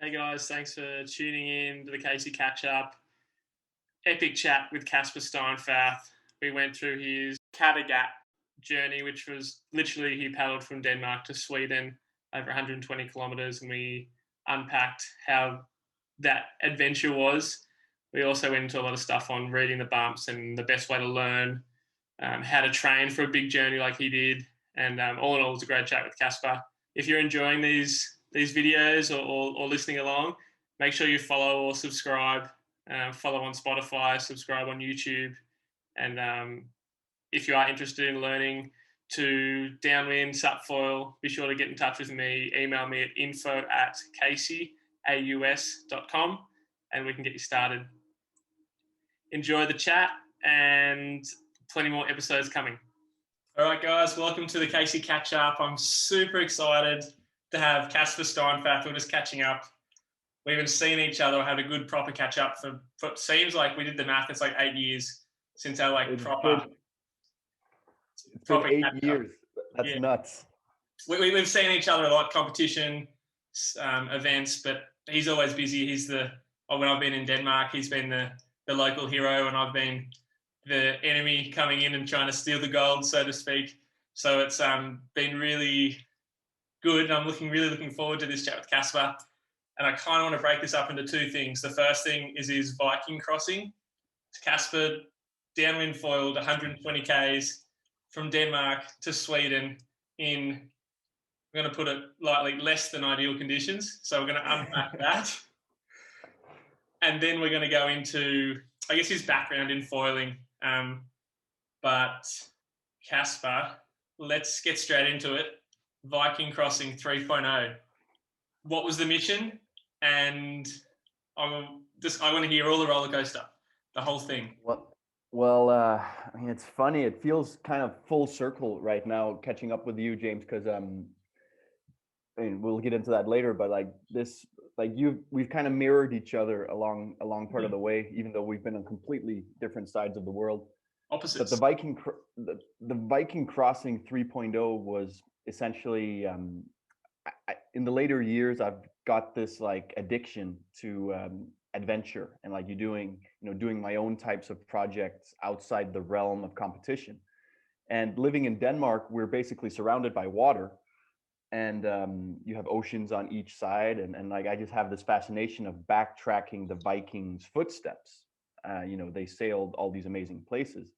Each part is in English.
Hey guys, thanks for tuning in to the Casey Catch Up. Epic chat with Casper Steinfath. We went through his Kattegat journey, which was literally he paddled from Denmark to Sweden over 120 kilometers, and we unpacked how that adventure was. We also went into a lot of stuff on reading the bumps and the best way to learn, how to train for a big journey like he did. And all in all, it was a great chat with Casper. If you're enjoying these videos or listening along, make sure you follow or subscribe. Follow on Spotify, subscribe on YouTube, and if you are interested in learning to downwind, subfoil, be sure to get in touch with me. Email me at info@caseyAUS.com, and we can get you started. Enjoy the chat, and plenty more episodes coming. All right, guys, welcome to the Casey Catch Up. I'm super excited to have Casper Steinfath. We're just catching up. We haven't seen each other or had a good proper catch up for it seems like we did the math. It's like 8 years since our It's proper been 8 catch up. years. That's nuts. We've seen each other a lot, competition, events, but he's always busy. When I've been in Denmark, he's been the local hero, and I've been the enemy coming in and trying to steal the gold, so to speak. So it's been really good. I'm really looking forward to this chat with Casper. And I kind of want to break this up into two things. The first thing is his Viking crossing. Casper downwind foiled 120 Ks from Denmark to Sweden in, I'm going to put it lightly, less than ideal conditions. So we're going to unpack that. And then we're going to go into, I guess, his background in foiling. But Casper, let's get straight into it. Viking crossing 3.0. What was the mission? And I want to hear all the roller coaster, the whole thing. Well, I mean, it's funny. It feels kind of full circle right now, catching up with you, James, because I mean, we'll get into that later. But we've kind of mirrored each other along part of the way, even though we've been on completely different sides of the world. Opposites. But the Viking crossing 3.0 was essentially in the later years, I've got this like addiction to adventure and like doing my own types of projects outside the realm of competition. And living in Denmark, we're basically surrounded by water, and you have oceans on each side, and like I just have this fascination of backtracking the Vikings' footsteps. They sailed all these amazing places.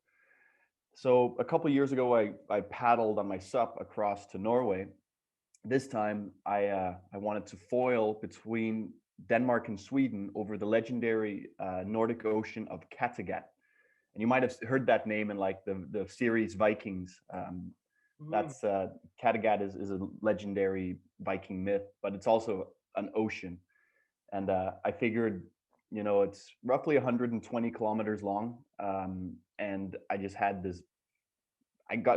So a couple of years ago, I paddled on my sup across to Norway. This time, I wanted to foil between Denmark and Sweden over the legendary Nordic Ocean of Kattegat. And you might have heard that name in like the series Vikings. That's Kattegat is a legendary Viking myth, but it's also an ocean. And I figured, it's roughly 120 kilometers long. And I just had this,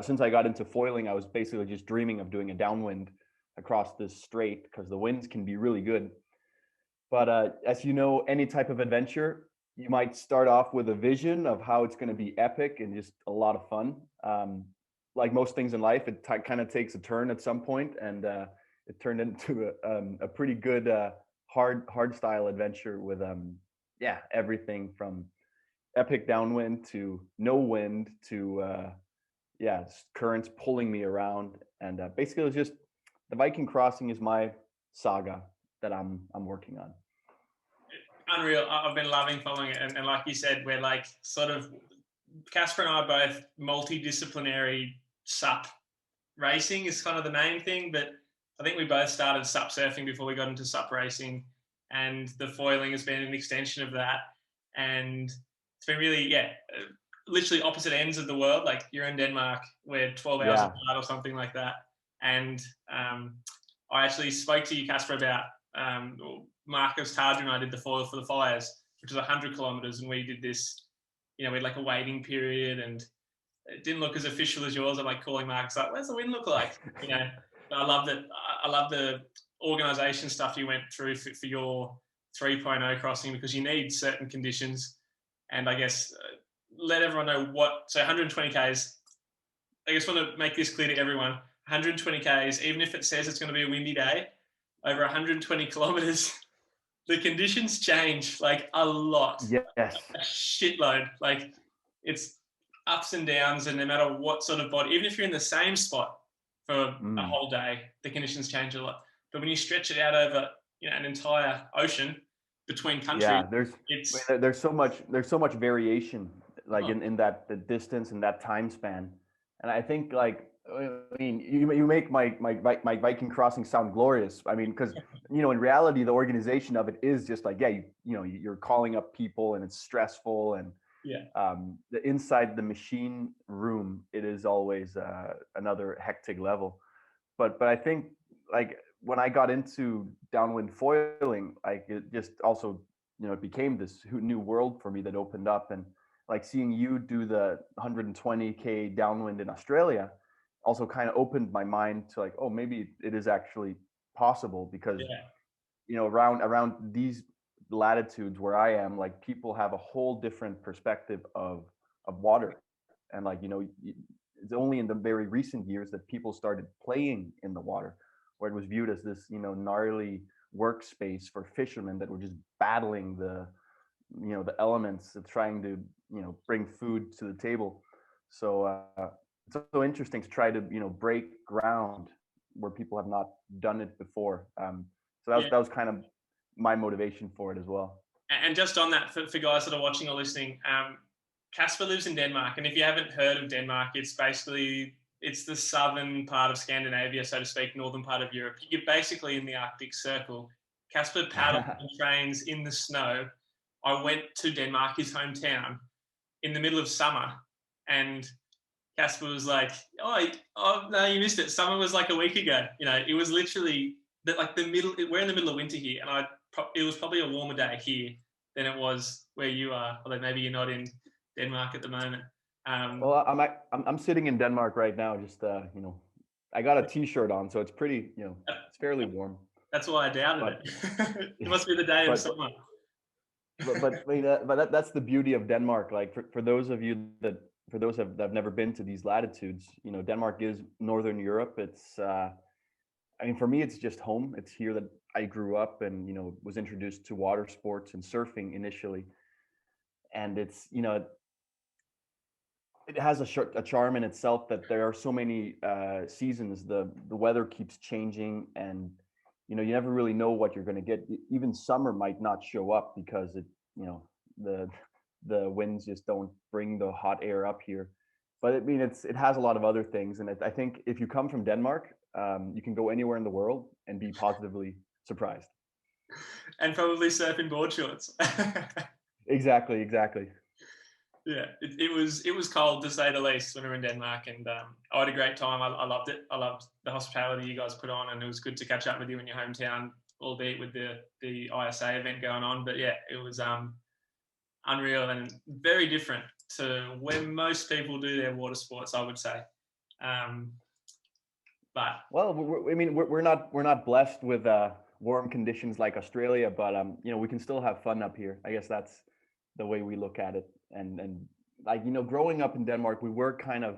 since I got into foiling, I was basically just dreaming of doing a downwind across this strait because the winds can be really good. But as you know, any type of adventure, you might start off with a vision of how it's going to be epic and just a lot of fun. Like most things in life, it kind of takes a turn at some point, and it turned into a pretty good hard style adventure with everything from epic downwind to no wind to currents pulling me around, and basically it was just the Viking crossing is my saga that I'm working on. Unreal. I've been loving following it, and like you said, we're like sort of Casper and I are both multidisciplinary. SUP racing is kind of the main thing, but I think we both started SUP surfing before we got into SUP racing, and the foiling has been an extension of that. And it's been really, literally opposite ends of the world. Like you're in Denmark, we're 12 hours apart or something like that. And I actually spoke to you, Casper, about Marcus Tarja and I did the foil for the Fires, which was 100 kilometers, and we did this, we had like a waiting period, and it didn't look as official as yours. I'm like calling Marcus like, where's the wind look like? But I love that. I love the organisation stuff you went through for your 3.0 crossing, because you need certain conditions. And I guess let everyone know so 120 Ks, I just want to make this clear to everyone, 120 Ks, even if it says it's going to be a windy day, over 120 kilometers the conditions change like a lot, Yes. a shitload. Like it's ups and downs, and no matter what sort of body, even if you're in the same spot for a Mm. whole day, the conditions change a lot. But when you stretch it out over, an entire ocean between countries, Yeah, there's it's there's so much variation, like oh, in that the distance and that time span. And I think, like, I mean, you make my Viking crossing sound glorious. I mean, because in reality, the organization of it is just like, yeah, you're calling up people and it's stressful, and yeah, the inside the machine room, it is always another hectic level. But I think, like, when I got into downwind foiling, like, it just also, it became this new world for me that opened up. And like seeing you do the 120K downwind in Australia also kind of opened my mind to, like, oh, maybe it is actually possible. Because yeah, around these latitudes where I am, like, people have a whole different perspective of water. And, like, it's only in the very recent years that people started playing in the water, where it was viewed as this, gnarly workspace for fishermen that were just battling the elements of trying to, bring food to the table. So it's so interesting to try to, break ground where people have not done it before. So that was yeah. that was kind of my motivation for it as well. And just on that, for guys that are watching or listening, Casper lives in Denmark, and if you haven't heard of Denmark, it's the southern part of Scandinavia, so to speak, northern part of Europe. You're basically in the Arctic Circle. Casper paddles and trains in the snow. I went to Denmark, his hometown, in the middle of summer, and Casper was like, "Oh, no, you missed it. Summer was like a week ago. It was literally like the middle. We're in the middle of winter here, and it was probably a warmer day here than it was where you are. Although maybe you're not in Denmark at the moment. Um, Well, I'm sitting in Denmark right now. Just I got a T-shirt on, so it's pretty, it's fairly warm. that's why I doubted But it. It must be the day of but summer. I mean, that's the beauty of Denmark. Like, for those of you for those that have never been to these latitudes, Denmark is Northern Europe. It's I mean, for me, it's just home. It's here that I grew up, and was introduced to water sports and surfing initially. And it's, it has a charm in itself, that there are so many seasons. The weather keeps changing, and you never really know what you're going to get. Even summer might not show up, because the the winds just don't bring the hot air up here. But I mean, it has a lot of other things, and I think if you come from Denmark, you can go anywhere in the world and be positively surprised. And probably surfing board shorts. Exactly. Yeah, it was cold, to say the least, when we were in Denmark, and I had a great time. I loved it. I loved the hospitality you guys put on, and it was good to catch up with you in your hometown, albeit with the ISA event going on. But yeah, it was unreal and very different to where most people do their water sports, I would say. Um, but Well, I mean, we're not blessed with warm conditions like Australia, but we can still have fun up here. I guess that's the way we look at it. And like, growing up in Denmark, we were kind of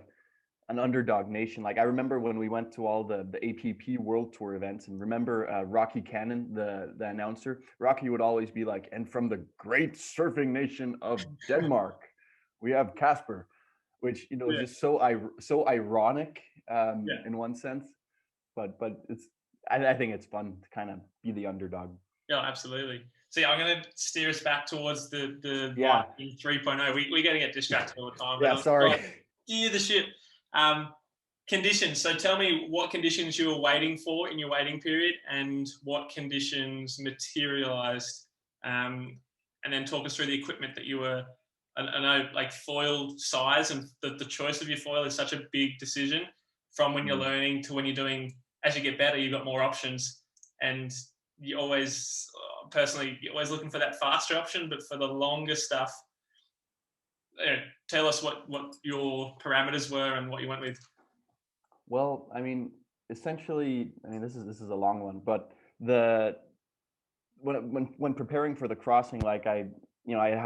an underdog nation. Like, I remember when we went to all the APP World Tour events, and remember Rocky Cannon, the announcer. Rocky would always be like, "And from the great surfing nation of Denmark, we have Casper," which is yeah, just so ironic, yeah, in one sense. But I think it's fun to kind of be the underdog. yeah, absolutely. See, I'm going to steer us back towards the Yeah, Viking 3.0. We're going to get distracted all the time, but yeah. Sorry. gear the ship. Um, Conditions. So tell me what conditions you were waiting for in your waiting period, and what conditions materialized, and then talk us through the equipment that you were. I know, like, foil size and the choice of your foil is such a big decision from when you're Mm. learning to when you're doing. As you get better, you've got more options, and you always, personally, you're always looking for that faster option. But for the longer stuff, tell us what your parameters were and what you went with. Well, I mean, essentially, I mean, this is a long one, but the when preparing for the crossing, like, I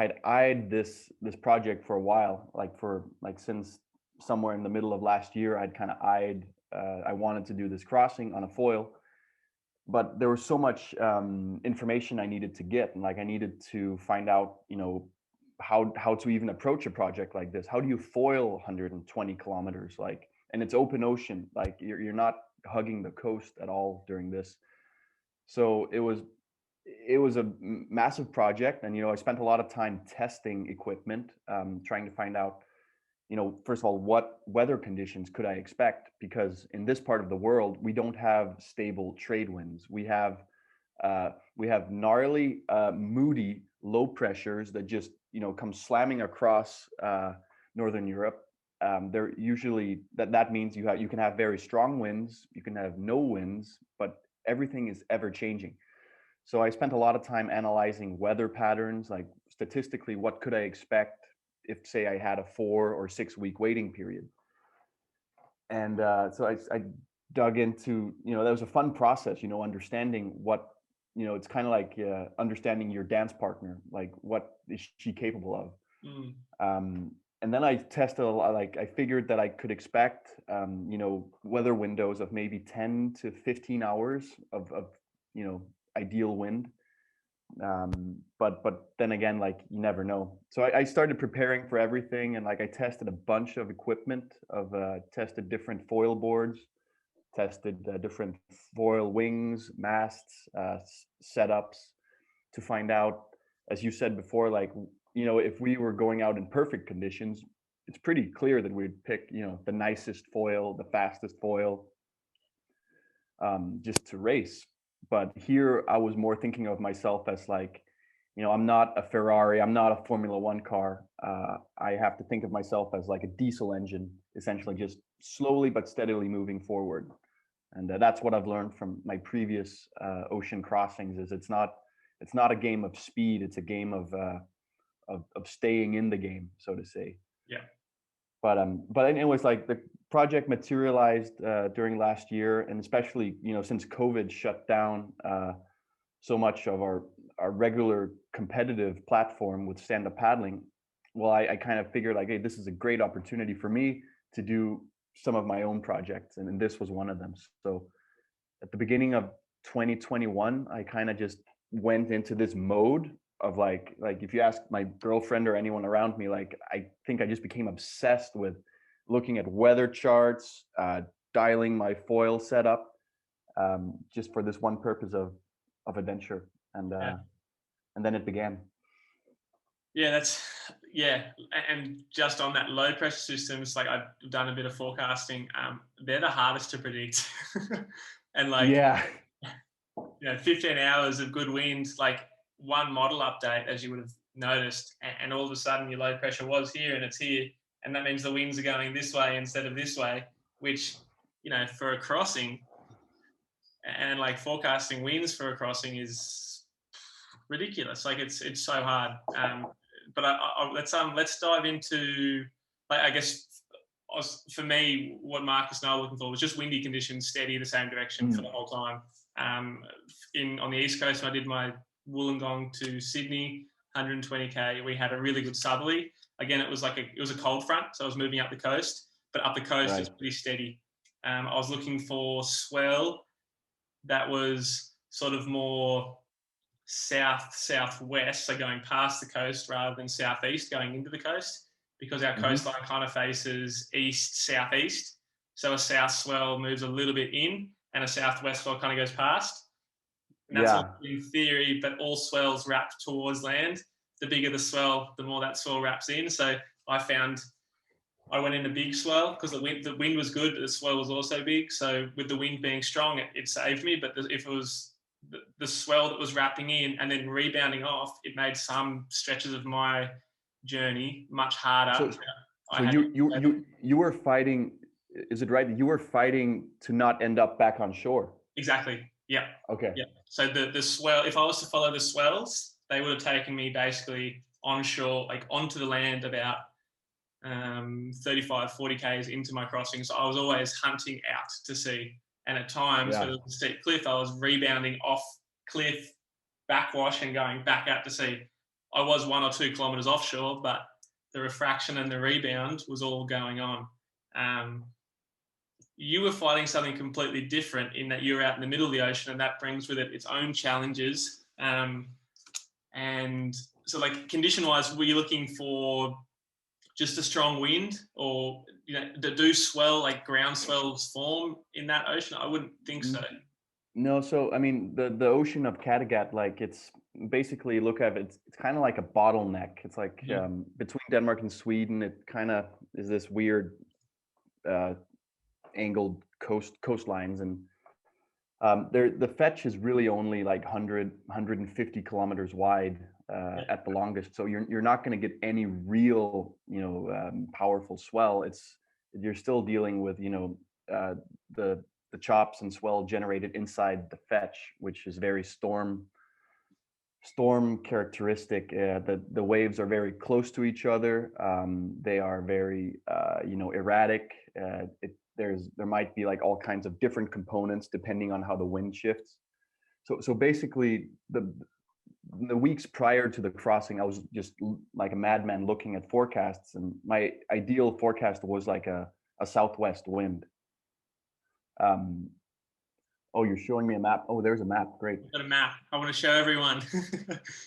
had eyed this project for a while, like, since somewhere in the middle of last year, I'd kind of eyed, I wanted to do this crossing on a foil. but there was so much information I needed to get, and like I needed to find out, how to even approach a project like this. How do you foil 120 kilometers? Like, and it's open ocean. Like you're not hugging the coast at all during this. So it was a massive project, and I spent a lot of time testing equipment, trying to find out, first of all, what weather conditions could I expect? Because in this part of the world, we don't have stable trade winds. We have gnarly, moody low pressures that just come slamming across northern Europe. They're usually that means you can have very strong winds, you can have no winds, but everything is ever changing. So I spent a lot of time analyzing weather patterns, like statistically, what could I expect if, say, I had a 4 or 6 week waiting period. And so I dug into, that was a fun process, understanding what, it's kind of like understanding your dance partner, like what is she capable of. And then I tested a lot, like I figured that I could expect, weather windows of maybe 10 to 15 hours of ideal wind. But then again, like you never know. So I started preparing for everything, and like I tested a bunch of equipment, tested different foil boards, tested different foil wings, masts, setups, to find out, as you said before, like, if we were going out in perfect conditions, it's pretty clear that we'd pick, the nicest foil, the fastest foil, just to race. But here I was more thinking of myself as like, I'm not a Ferrari, I'm not a Formula One car. I have to think of myself as like a diesel engine, essentially just slowly but steadily moving forward. And that's what I've learned from my previous ocean crossings. Is it's not a game of speed, it's a game of staying in the game, so to say. Yeah. But anyways, like the project materialized during last year, and especially since COVID shut down so much of our regular competitive platform with stand-up paddling. Well, I kind of figured like, hey, this is a great opportunity for me to do some of my own projects, and this was one of them. So at the beginning of 2021, I kind of just went into this mode of like if you ask my girlfriend or anyone around me, like I think I just became obsessed with looking at weather charts, dialing my foil setup, just for this one purpose of adventure, and then it began. Yeah, and just on that low pressure systems, like I've done a bit of forecasting. They're the hardest to predict, and like 15 hours of good wind, like one model update, as you would have noticed, and all of a sudden your low pressure was here and it's here, and that means the winds are going this way instead of this way, which for a crossing and like forecasting winds for a crossing is ridiculous. Like it's so hard. But let's dive into, like, I guess for me, what Marcus and I were looking for was just windy conditions, steady, the same direction for the whole time. On the East Coast, when I did my Wollongong to Sydney, 120k, we had a really good southerly. Again, it was a cold front, so I was moving up the coast, but up the coast it's pretty steady. I was looking for swell that was sort of more southwest, so going past the coast rather than southeast going into the coast, because our coastline kind of faces east southeast. So a south swell moves a little bit in, and a southwest swell kind of goes past. And that's all in theory, but all swells wrap towards land. The bigger the swell, the more that swell wraps in. So I went in a big swell because the wind was good, but the swell was also big. So with the wind being strong, it saved me. But if it was the swell that was wrapping in and then rebounding off, it made some stretches of my journey much harder. So you were fighting. Is it right that you were fighting to not end up back on shore? Exactly. Yeah. Okay. Yeah. So the swell, if I was to follow the swells, they would have taken me basically onshore, like onto the land, about 35, 40 Ks into my crossing. So I was always hunting out to sea. And at times, where there was a steep cliff, I was rebounding off cliff, backwash, and going back out to sea. I was 1 or 2 kilometers offshore, but the refraction and the rebound was all going on. you were fighting something completely different in that you're out in the middle of the ocean, and that brings with it its own challenges. And so, like, condition-wise, were you looking for just a strong wind, or do swell, like ground swells, form in that ocean? I wouldn't think so. No, so I mean the ocean of Kattegat, like it's basically, look at it, it's kind of like a bottleneck. It's like between Denmark and Sweden, it kind of is this weird angled coastlines, and the fetch is really only like 150 kilometers wide at the longest. So you're not going to get any real powerful swell. You're still dealing with the chops and swell generated inside the fetch, which is very storm characteristic. The waves are very close to each other. They are very erratic. There might be like all kinds of different components depending on how the wind shifts. So basically the weeks prior to the crossing, I was just like a madman looking at forecasts, and my ideal forecast was like a southwest wind. Oh, you're showing me a map. Oh, there's a map. Great. I've got a map. I want to show everyone.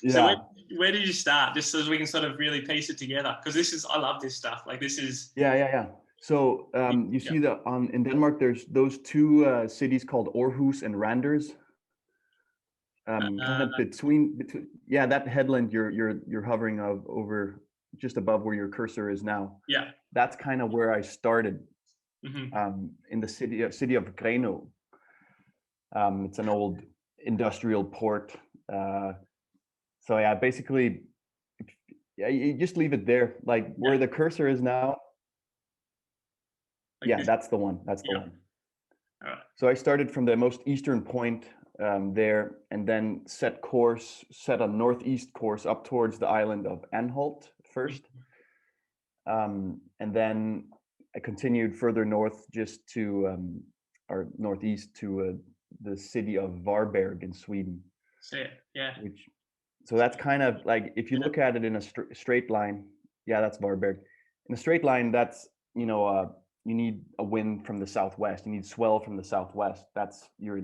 Yeah. So where did you start? Just so we can sort of really piece it together, because I love this stuff. Like, this is. Yeah. So you see that in Denmark, there's those two cities called Aarhus and Randers. Kind of between that headland you're hovering over just above where your cursor is now. Yeah. That's kind of where I started. In the city of Grenaa. It's an old industrial port. So yeah, basically, you just leave it there, like where the cursor is now. Like that's the one. That's the one. All right. So I started from the most eastern point there, and then set a northeast course up towards the island of Anholt first. And then I continued further north just to, or northeast to the city of Varberg in Sweden. So that's kind of like, if you look at it in a straight line, that's Varberg. In a straight line, that's, you need a wind from the southwest. You need swell from the southwest. That's your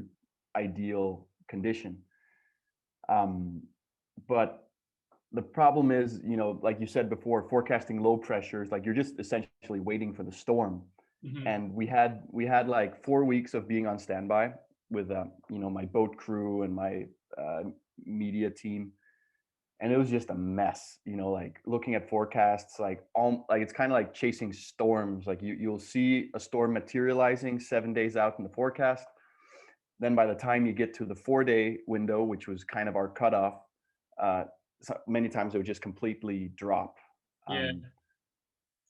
ideal condition. But the problem is, like you said before, forecasting low pressures, like you're just essentially waiting for the storm. And we had like 4 weeks of being on standby with, my boat crew and my media team. And it was just a mess, like looking at forecasts, like it's kind of like chasing storms. Like you'll see a storm materializing 7 days out in the forecast. Then by the time you get to the 4-day window, which was kind of our cutoff, so many times it would just completely drop.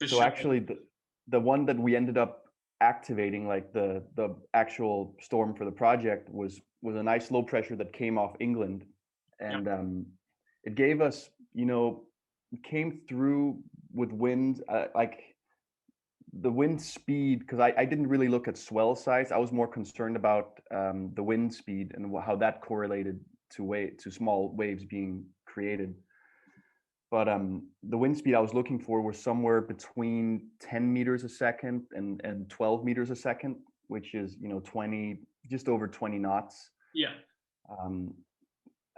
So actually the one that we ended up activating, like the actual storm for the project, was a nice low pressure that came off England. And it gave us, came through with wind, like the wind speed, because I didn't really look at swell size. I was more concerned about the wind speed and how that correlated to small waves being created. But the wind speed I was looking for was somewhere between 10 meters a second and 12 meters a second, which is, just over 20 knots. Yeah.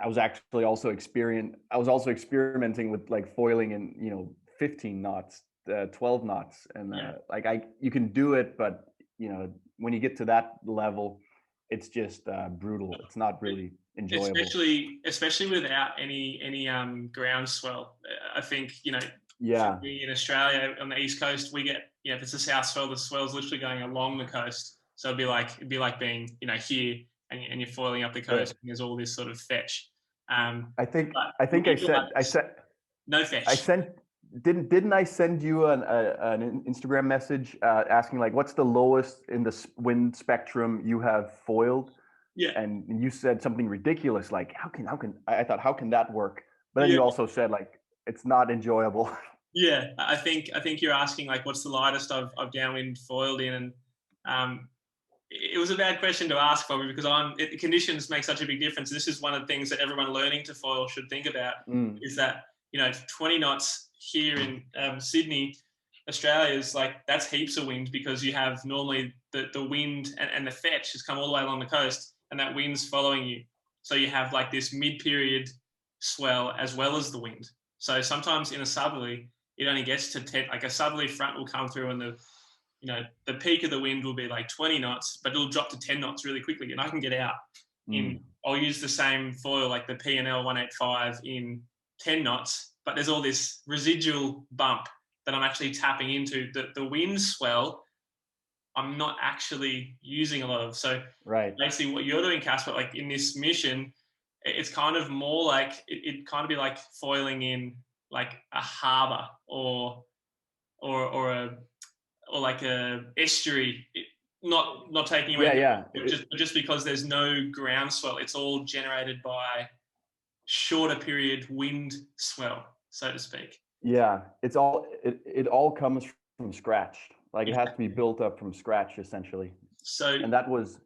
I was also experimenting with like foiling in, 15 knots, 12 knots. And you can do it, but when you get to that level, it's just brutal. It's not really enjoyable. Especially without any ground swell. I think, in Australia on the East Coast, we get, if it's a south swell, the swell's literally going along the coast. So it'd be like being, here, and you're foiling up the coast, and there's all this sort of fetch. I said no fetch. Didn't I send you an Instagram message asking like, what's the lowest in the wind spectrum you have foiled? Yeah. And you said something ridiculous, like how can I thought, how can that work? But then you also said like, it's not enjoyable. Yeah, I think you're asking like, what's the lightest I've downwind foiled in, and it was a bad question to ask probably, because conditions make such a big difference. This is one of the things that everyone learning to foil should think about, is that 20 knots here in Sydney Australia's like, that's heaps of wind, because you have normally the wind and the fetch has come all the way along the coast, and that wind's following you. So you have like this mid-period swell as well as the wind. So sometimes in a southerly, it only gets to 10, like a southerly front will come through, and the peak of the wind will be like 20 knots, but it'll drop to 10 knots really quickly, and I can get out I'll use the same foil, like the P&L 185 in 10 knots, but there's all this residual bump that I'm actually tapping into. The wind swell, I'm not actually using a lot of. So basically what you're doing, Casper, like in this mission, it's kind of more like, it kind of be like foiling in like a harbour or like a estuary. Not taking away, just because there's no groundswell, it's all generated by shorter period wind swell, so to speak. Yeah, it all comes from scratch. Like it has to be built up from scratch, essentially. So, and that was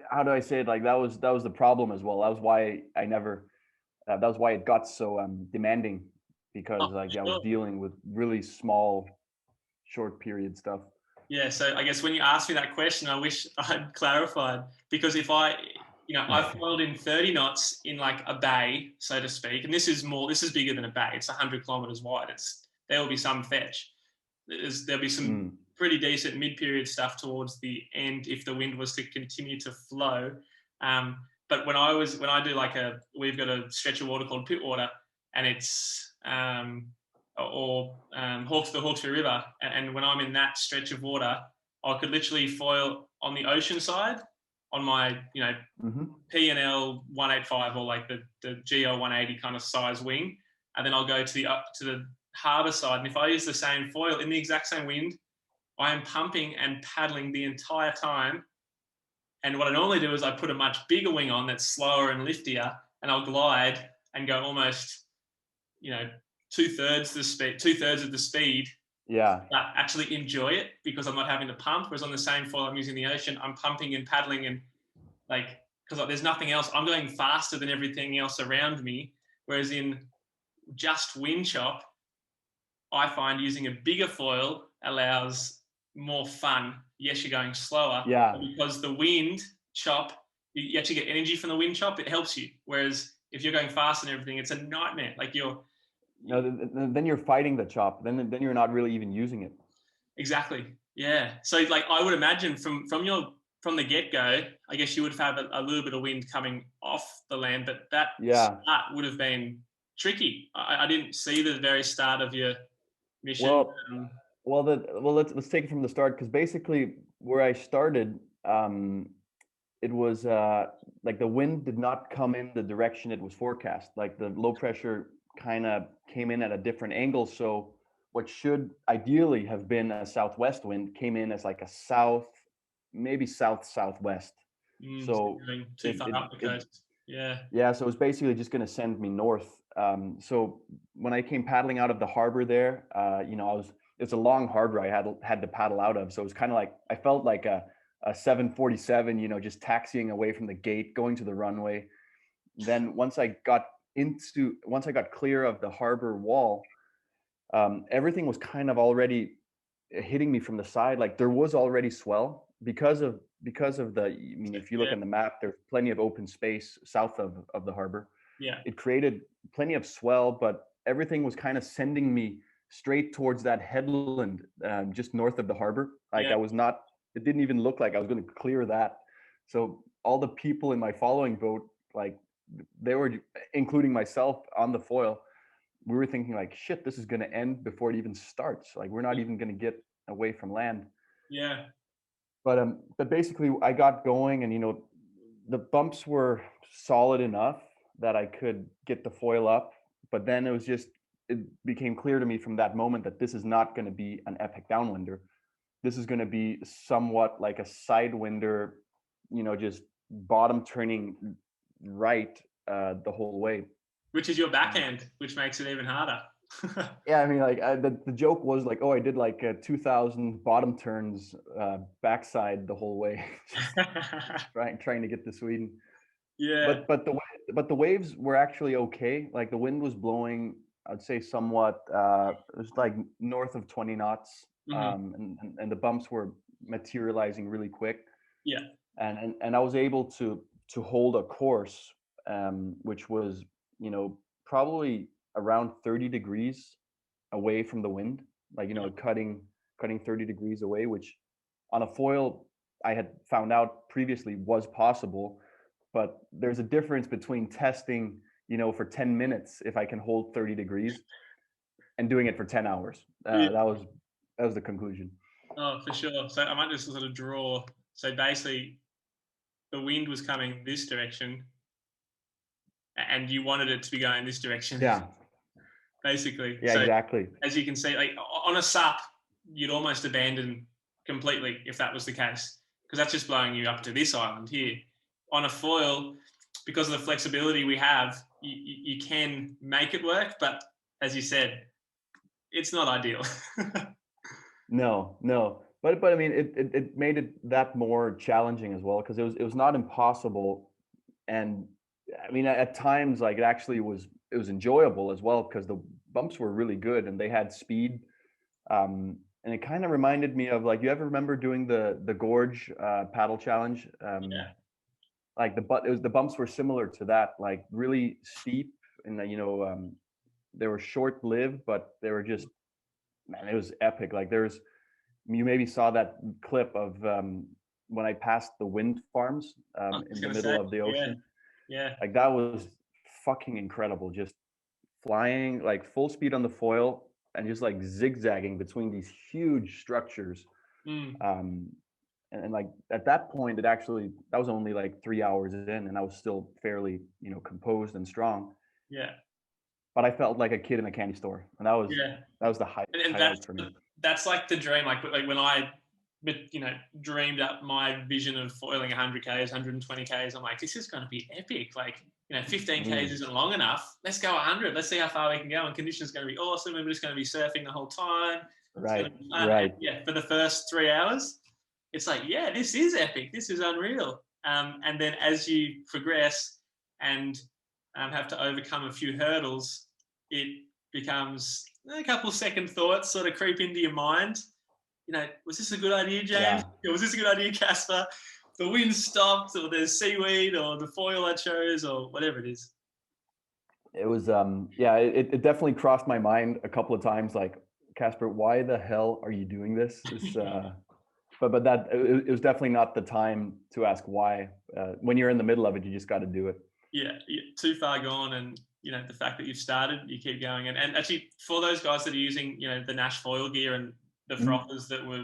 how do I say it? Like that was the problem as well. That was why that was why it got so demanding, because I was dealing with really small, short period stuff. Yeah, so I guess when you asked me that question, I wish I'd clarified, because if I foiled in 30 knots in like a bay, so to speak, and this is bigger than a bay. It's 100 kilometers wide. There will be some fetch. There'll be some pretty decent mid-period stuff towards the end if the wind was to continue to flow. But when I do like we've got a stretch of water called Pittwater, and it's the Hawkesbury River, and when I'm in that stretch of water, I could literally foil on the ocean side on my P&L 185 or like the GO 180 kind of size wing, and then I'll go to the harbour side, and if I use the same foil in the exact same wind, I am pumping and paddling the entire time. And what I normally do is I put a much bigger wing on that's slower and liftier, and I'll glide and go almost, two-thirds of the speed. Yeah. But actually enjoy it, because I'm not having to pump. Whereas on the same foil I'm using the ocean, I'm pumping and paddling, and because there's nothing else. I'm going faster than everything else around me. Whereas in just wind chop, I find using a bigger foil allows more fun. Yes, you're going slower. Yeah. Because the wind chop, you actually get energy from the wind chop. It helps you. Whereas if you're going fast and everything, it's a nightmare. Like then you're fighting the chop. Then you're not really even using it. Exactly. Yeah. So like I would imagine from the get-go, I guess you would have a little bit of wind coming off the land, but that start would have been tricky. I didn't see the very start of your mission. Let's take it from the start, because basically where I started, it was like the wind did not come in the direction it was forecast. Like the low pressure kind of came in at a different angle. So what should ideally have been a southwest wind came in as like a maybe southwest. So too far up the coast. Yeah. So it was basically just going to send me north. So when I came paddling out of the harbor there, it's a long harbor I had to paddle out of. So it was kind of like, I felt like a 747, just taxiing away from the gate, going to the runway. Then once I got clear of the harbor wall, everything was kind of already hitting me from the side. Like there was already swell because of if you look on the map, there's plenty of open space south of the harbor. Yeah. It created plenty of swell, but everything was kind of sending me straight towards that headland, just north of the harbor. Like it didn't even look like I was going to clear that. So all the people in my following boat, like they were, including myself on the foil, we were thinking like, shit, this is going to end before it even starts. Like we're not even going to get away from land. Yeah. But basically I got going, and the bumps were solid enough that I could get the foil up. But then it became clear to me from that moment that this is not going to be an epic downwinder. This is going to be somewhat like a sidewinder, just bottom turning right the whole way. Which is your backhand, which makes it even harder. Yeah, I mean, like the joke was like, oh, I did like 2,000 bottom turns backside the whole way, trying to get to Sweden. Yeah. But the waves were actually okay. Like the wind was blowing I'd say somewhat, it was like north of 20 knots. Mm-hmm. And the bumps were materializing really quick. Yeah. And I was able to hold a course, which was, probably around 30 degrees away from the wind, like, cutting 30 degrees away, which on a foil I had found out previously was possible. But there's a difference between testing, for 10 minutes if I can hold 30 degrees, and doing it for 10 hours. Yeah. That was the conclusion. Oh, for sure. So I might just sort of draw. So basically, the wind was coming this direction, and you wanted it to be going this direction. Yeah. Basically. Yeah, So exactly. as you can see, like on a SUP, you'd almost abandon completely if that was the case, because that's just blowing you up to this island here. On a foil, because of the flexibility we have, you can make it work, but as you said, it's not ideal. No, no. But I mean, it made it that more challenging as well, because it was not impossible. And I mean, at times, like, it was enjoyable as well, because the bumps were really good and they had speed. And it kind of reminded me of, like, you ever remember doing the gorge paddle challenge? Yeah. Like the bumps were similar to that, like really steep, and they were short lived, but they were just, man, it was epic. Like, you maybe saw that clip of when I passed the wind farms I was in the gonna middle say, of the ocean. yeah. Like, that was fucking incredible. Just flying like full speed on the foil and just like zigzagging between these huge structures. Mm, Um, and like at that point, that was only like 3 hours in, and I was still fairly, composed and strong. yeah. But I felt like a kid in a candy store, and Yeah. that was the And highlight for me. that's like the dream. Like when I, dreamed up my vision of foiling 100Ks, 120Ks, I'm like, this is going to be epic. Like, 15Ks isn't long enough. Let's go 100. Let's see how far we can go. And conditions going to be awesome. And we're just going to be surfing the whole time. It's going Right, to be fun. right. And yeah, for the first 3 hours, it's like, yeah, this is epic. This is unreal. And then as you progress and have to overcome a few hurdles, it becomes a couple of second thoughts sort of creep into your mind. Was this a good idea, James? Yeah. Was this a good idea, Casper? The wind stopped, or there's seaweed, or the foil I chose, or whatever it is. It was, it definitely crossed my mind a couple of times, like, Casper, why the hell are you doing this? But that it was definitely not the time to ask why. When you're in the middle of it, you just got to do it. Yeah, too far gone, and the fact that you've started, you keep going. And actually, for those guys that are using the Nash foil gear and the frothers that were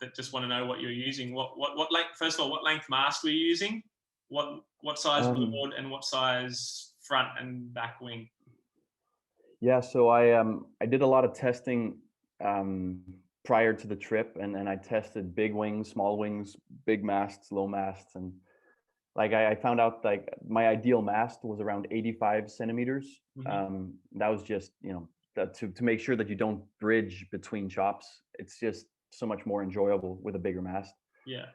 that just want to know what you're using, what length? First of all, what length mast were you using? What size board and what size front and back wing? Yeah, so I did a lot of testing prior to the trip, and I tested big wings, small wings, big masts, low masts, and like I found out, like, my ideal mast was around 85 centimeters. That was just to make sure that you don't bridge between chops. It's just so much more enjoyable with a bigger mast. Yeah.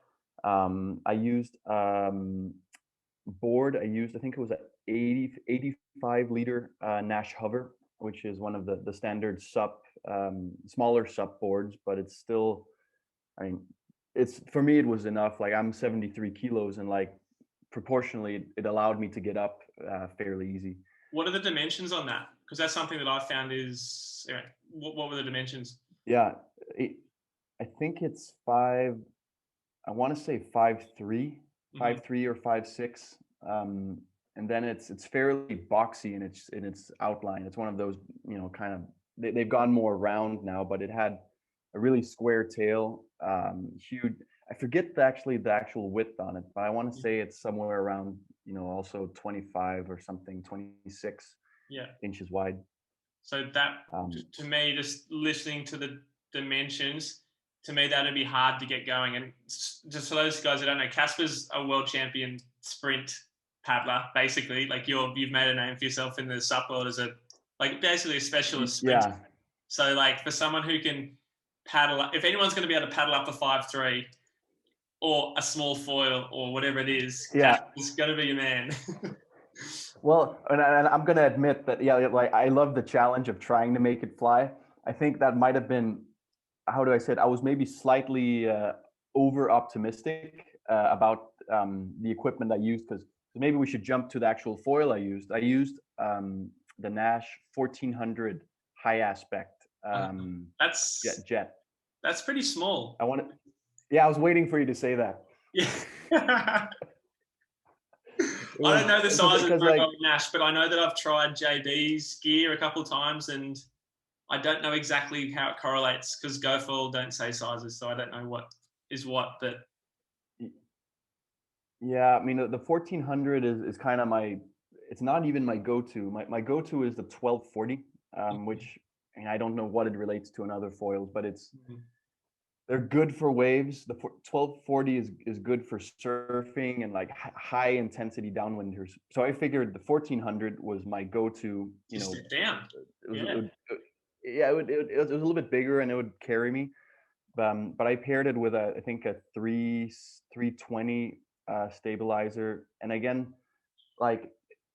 I used board. I think it was a 85 liter Nash Hover, which is one of the standard SUP, smaller SUP boards, but it's still, I mean, it's, for me, it was enough. Like, I'm 73 kilos, and like proportionally, it allowed me to get up fairly easy. What are the dimensions on that? Because that's something that I found is, what were the dimensions? Yeah, I think it's five. I want to say 5'3", 5'3" or 5'6", and then it's fairly boxy in its outline. It's one of those, kind of, they've gone more round now, but it had a really square tail, huge. I forget the actual width on it, but I want to say it's somewhere around, also 25 or something, 26 inches wide. So that, to me, just listening to the dimensions, to me, that'd be hard to get going. And just for those guys that don't know, Casper's a world champion sprint paddler, basically. Like, you've made a name for yourself in the SUP world as basically a specialist sprinter. Yeah. So, like, for someone who can paddle, if anyone's going to be able to paddle up a 5'3", or a small foil, or whatever it is, Yeah, Casper's going to be your man. Well, and I'm going to admit that, yeah, like I love the challenge of trying to make it fly. I think that might have been, how do I say it? I was maybe slightly over optimistic about the equipment I used, because maybe we should jump to the actual foil I used. I used the Nash 1400 high aspect That's jet. That's pretty small. Yeah, I was waiting for you to say that. Yeah. I don't know the sizes very well, Nash, but I know that I've tried JB's gear a couple of times, and I don't know exactly how it correlates because GoFoil don't say sizes, so I don't know what is what. But yeah, I mean the 1400 is kind of it's not even my go-to. My go-to is the 1240, which, and I don't know what it relates to in other foils, but they're good for waves. The 1240 is good for surfing and like high intensity downwinders. So I figured the 1400 was my go-to. Step down. It was a little bit bigger and it would carry me. But I paired it with I think a 320 stabilizer. And again, like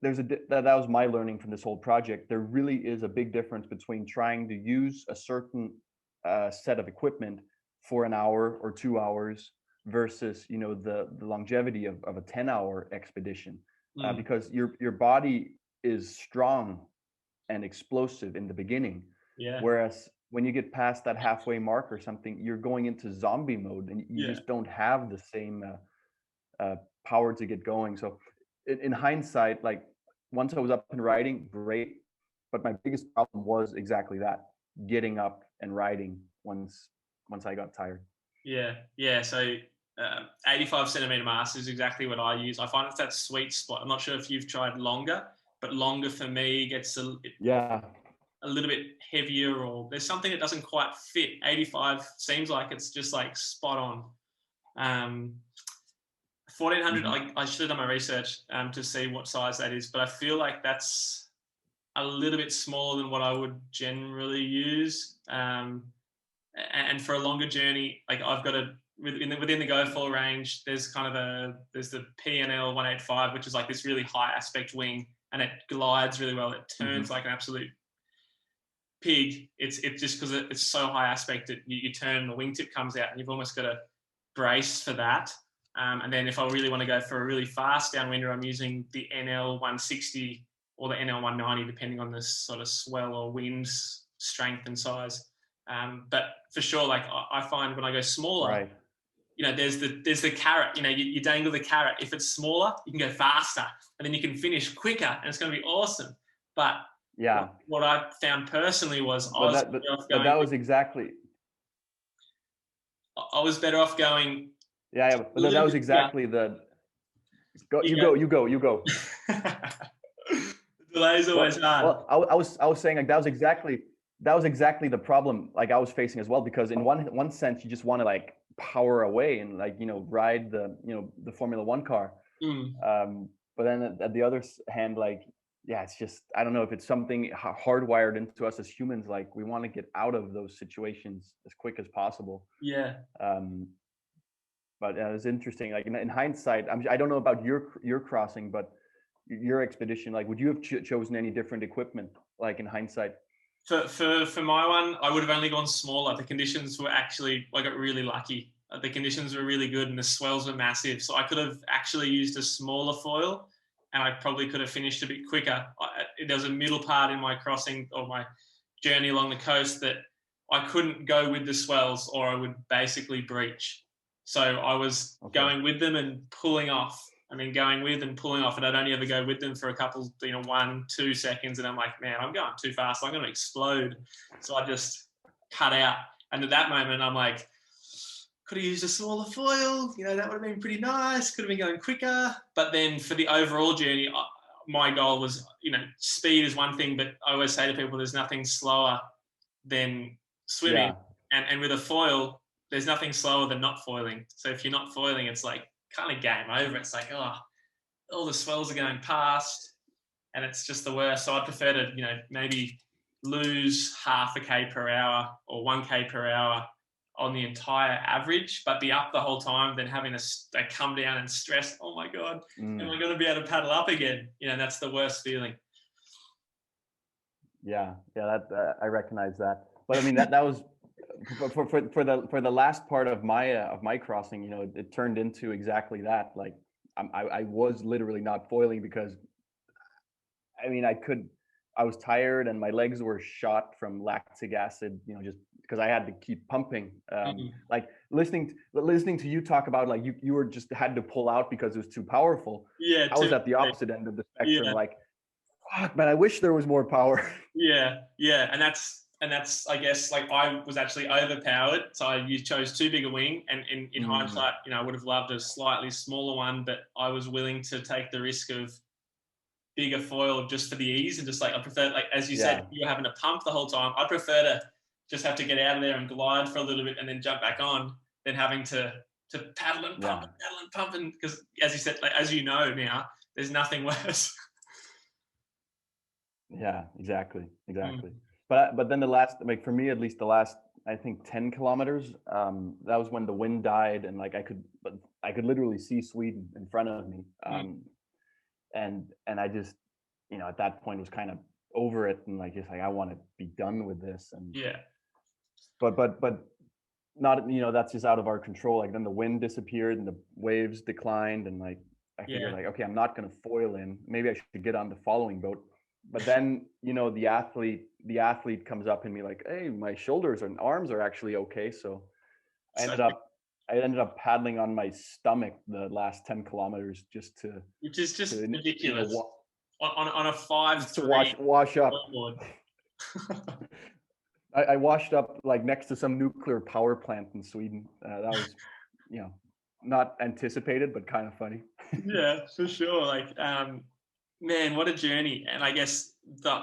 that was my learning from this whole project. There really is a big difference between trying to use a certain set of equipment for an hour or 2 hours versus the longevity of a 10-hour expedition, because your body is strong and explosive in the beginning, whereas when you get past that halfway mark or something, you're going into zombie mode and you just don't have the same power to get going. So in hindsight, like once I was up and riding, great, but my biggest problem was exactly that, getting up and riding once I got tired. Yeah. So 85 centimeter mast is exactly what I use. I find it's that sweet spot. I'm not sure if you've tried longer, but longer for me gets a little bit heavier, or there's something that doesn't quite fit. 85 seems like it's just like spot on. 1400, I should have done my research to see what size that is, but I feel like that's a little bit smaller than what I would generally use. And for a longer journey, like I've got within the GoFoil range, there's the PNL 185, which is like this really high aspect wing, and it glides really well. It turns like an absolute pig. It's just because it's so high aspect that you turn, the wingtip comes out, and you've almost got to brace for that. And then if I really want to go for a really fast downwinder, I'm using the NL 160 or the NL 190, depending on the sort of swell or wind strength and size. But for sure, like I find when I go smaller, there's the carrot. You dangle the carrot. If it's smaller, you can go faster, and then you can finish quicker, and it's going to be awesome. But what I found personally was I was better off going. Yeah, but that was exactly the. You go. The delay's always hard. Well, I was saying like that was exactly the problem like I was facing as well, because in one sense you just want to like power away and like ride the Formula One car, but then at the other hand, like it's just, I don't know if it's something hardwired into us as humans, like we want to get out of those situations as quick as possible. But it's interesting. Like in hindsight, I don't know about your crossing, but your expedition, like would you have chosen any different equipment, like in hindsight? For my one, I would have only gone smaller. The conditions were actually, I got really lucky. The conditions were really good and the swells were massive. So I could have actually used a smaller foil and I probably could have finished a bit quicker. There was a middle part in my crossing or my journey along the coast that I couldn't go with the swells or I would basically breach. So I was going with them and pulling off, and then going with and pulling off, and I'd only ever go with them for a couple, 1-2 seconds, and I'm like, man, I'm going too fast. I'm going to explode. So I just cut out. And at that moment, I'm like, could have used a smaller foil. That would have been pretty nice. Could have been going quicker. But then for the overall journey, my goal was, speed is one thing, but I always say to people, there's nothing slower than swimming. And with a foil, there's nothing slower than not foiling. So if you're not foiling, it's like kind of game over. It's like, all the swells are going past and it's just the worst. So I prefer to, maybe lose half a K per hour or 1K per hour on the entire average, but be up the whole time, then having to come down and stress, oh my God, am I going to be able to paddle up again? That's the worst feeling. Yeah, that I recognize that. But I mean, that was for the last part of my crossing. It turned into exactly that. Like I was literally not foiling because I mean I was tired and my legs were shot from lactic acid. Just because I had to keep pumping. Like listening to you talk about, like you were just had to pull out because it was too powerful. Yeah, I was at the opposite end of the spectrum. Yeah. Like, fuck, man, I wish there was more power. Yeah, and that's I guess, like, I was actually overpowered, so you chose too big a wing, and in hindsight, I would have loved a slightly smaller one, but I was willing to take the risk of bigger foil just for the ease, and just, like, I prefer, like, as you said, you're having to pump the whole time. I prefer to just have to get out of there and glide for a little bit and then jump back on, than having to paddle and pump and paddle and pump, and because, as you said, like, as you know now, there's nothing worse. Yeah, exactly. But then the last, like, for me at least, the last, I think, 10 kilometers, that was when the wind died, and like I could literally see Sweden in front of me, and I just, at that point was kind of over it, and like, just like, I want to be done with this. And but not, that's just out of our control. Like, then the wind disappeared and the waves declined, and like I figured, like, okay, I'm not going to foil in, maybe I should get on the following boat. But then, the athlete comes up in me like, hey, my shoulders and arms are actually okay. So I ended up paddling on my stomach the last 10 kilometers which is just ridiculous. On a 5 to wash up. I washed up like next to some nuclear power plant in Sweden. That was, not anticipated, but kind of funny. Yeah, for sure. Like, man, what a journey! And I guess the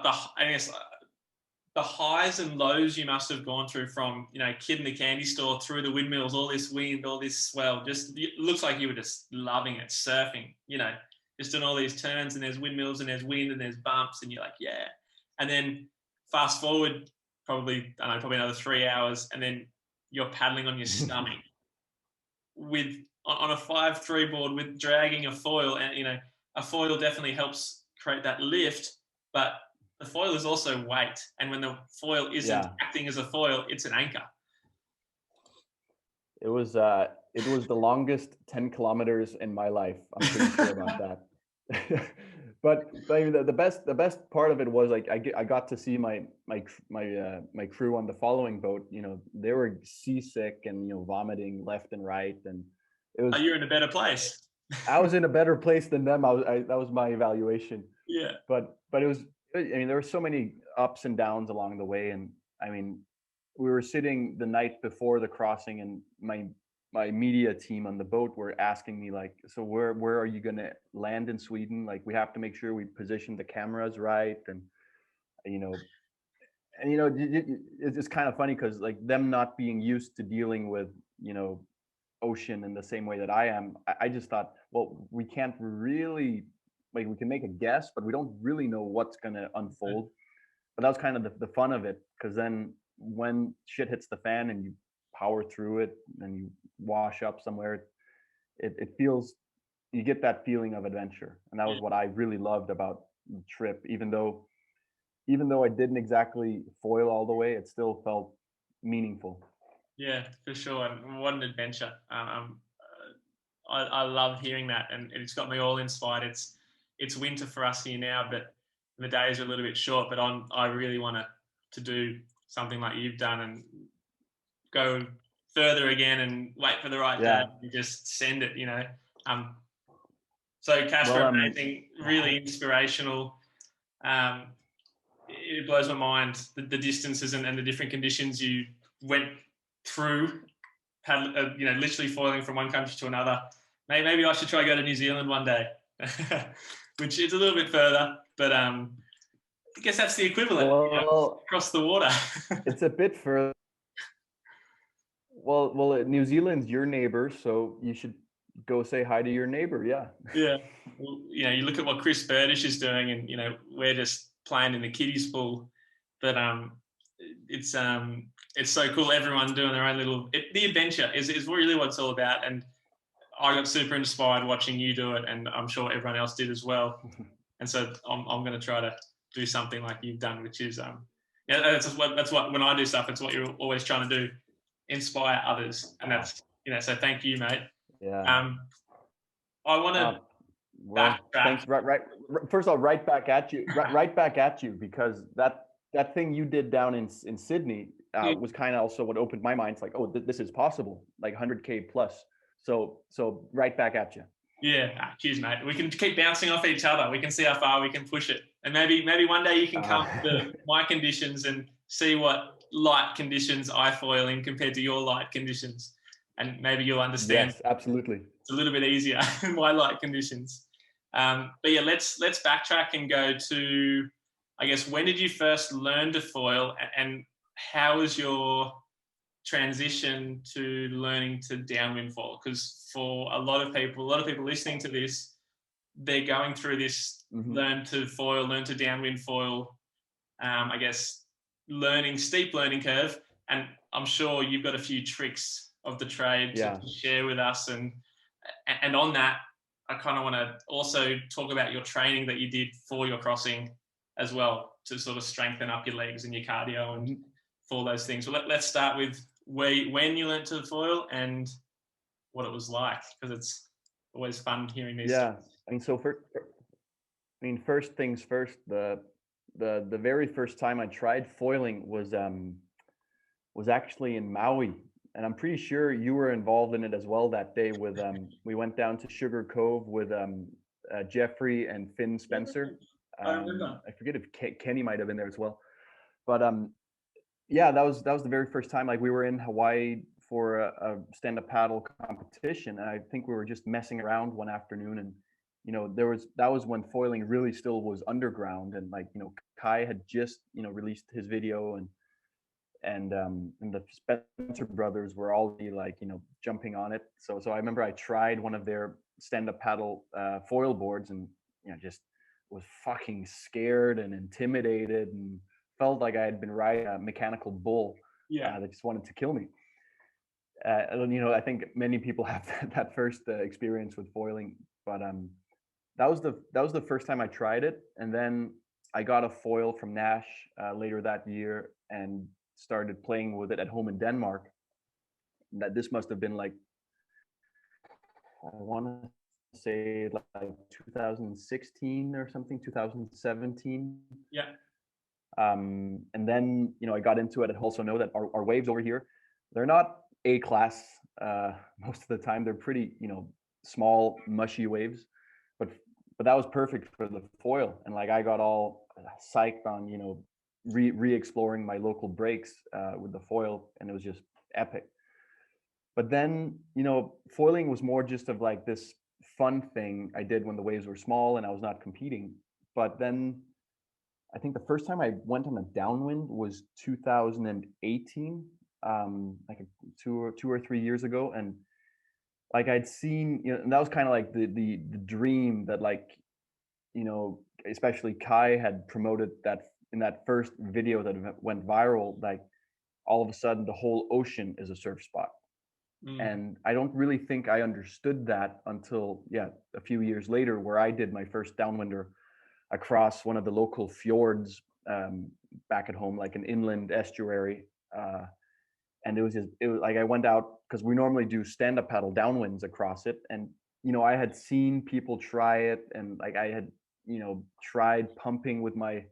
highs and lows you must have gone through, from kid in the candy store through the windmills, all this wind, all this swell. Just, it looks like you were just loving it, surfing. Just doing all these turns, and there's windmills and there's wind and there's bumps, and you're like, yeah. And then fast forward probably another 3 hours, and then you're paddling on your stomach with on a 5-3 board with dragging a foil, and a foil definitely helps create that lift, but the foil is also weight, and when the foil isn't acting as a foil, it's an anchor. It was the longest 10 kilometers in my life. I'm pretty sure about that. But I mean, the best part of it was, like, I got to see my crew on the following boat. They were seasick and vomiting left and right, and it was. You're in a better place. I was in a better place than them. That was my evaluation. Yeah. But it was. I mean, there were so many ups and downs along the way, and I mean, we were sitting the night before the crossing, and my media team on the boat were asking me, like, so where are you going to land in Sweden? Like, we have to make sure we position the cameras right. And it's kind of funny because, like, them not being used to dealing with ocean in the same way that I am, I just thought, well, we can't really, like, we can make a guess, but we don't really know what's going to unfold. But that was kind of the fun of it, because then when shit hits the fan and you power through it and you wash up somewhere, it feels, you get that feeling of adventure. And that was what I really loved about the trip. Even though I didn't exactly foil all the way, it still felt meaningful. Yeah, for sure. And what an adventure. I love hearing that, and it's got me all inspired. It's winter for us here now, but the days are a little bit short, but I really want to do something like you've done and go further again and wait for the right day and just send it, So Casper, amazing, really inspirational. It blows my mind, the distances and the different conditions you went through, literally foiling from one country to another. Maybe I should try to go to New Zealand one day, which is a little bit further, but I guess that's the equivalent, across the water. It's a bit further. Well, New Zealand's your neighbor, so you should go say hi to your neighbor. Yeah. Yeah. Well, you look at what Chris Burdish is doing, and we're just playing in the kiddies pool. But it's so cool. Everyone doing their own little. The adventure is really what it's all about. And I got super inspired watching you do it, and I'm sure everyone else did as well. And so I'm going to try to do something like you've done, which is yeah, that's what when I do stuff, it's what you're always trying to do, inspire others, and that's so thank you, mate. Yeah. I want to Well, thanks. Right. First of all, right back at you. Right back at you, because that thing you did down in Sydney was kind of also what opened my mind. It's like, oh, this is possible, like 100K plus. So right back at you. Yeah, cheers, mate. We can keep bouncing off each other. We can see how far we can push it, and maybe one day you can come to my conditions and see what light conditions I foil in compared to your light conditions, and maybe you'll understand. Yes, absolutely. It's a little bit easier in my light conditions. But yeah, let's backtrack and go to, I guess, when did you first learn to foil, and how was your transition to learning to downwind foil? Because for a lot of people listening to this, they're going through this learn to foil, learn to downwind foil, I guess, steep learning curve. And I'm sure you've got a few tricks of the trade to share with us. And on that, I kind of want to also talk about your training that you did for your crossing as well, to sort of strengthen up your legs and your cardio and for those things. Well, let's start with when you learned to foil and what it was like, because it's always fun hearing these stories. I mean, first things first, the very first time I tried foiling was actually in Maui, and I'm pretty sure you were involved in it as well that day. With we went down to Sugar Cove with Jeffrey and Finn Spencer. I remember. I forget if Kenny might have been there as well, but yeah, that was the very first time. Like, we were in Hawaii for a stand-up paddle competition, and I think we were just messing around one afternoon, and that was when foiling really still was underground, and like, Kai had just released his video, and the Spencer brothers were already like jumping on it. So I remember I tried one of their stand-up paddle foil boards, and just was fucking scared and intimidated, and felt like I had been riding a mechanical bull that just wanted to kill me. And I think many people have that first experience with foiling, but that was the first time I tried it. And then I got a foil from Nash later that year and started playing with it at home in Denmark. That this must have been like, I want to say like 2016 or something, 2017. Yeah. And then I got into it. I also know that our waves over here, they're not A class most of the time. They're pretty small, mushy waves, but that was perfect for the foil. And like, I got all psyched on re-exploring my local breaks with the foil, and it was just epic. But then foiling was more just of like this fun thing I did when the waves were small and I was not competing. But then I think the first time I went on a downwind was 2018, like 2 or 3 years ago. And like, I'd seen, and that was kind of like the dream that, like, especially Kai had promoted, that in that first video that went viral, like, all of a sudden the whole ocean is a surf spot. And I don't really think I understood that until a few years later, where I did my first downwinder across one of the local fjords back at home, like an inland estuary. And it was like, I went out, because we normally do stand-up paddle downwinds across it. And, I had seen people try it, and like, I had, tried pumping with my,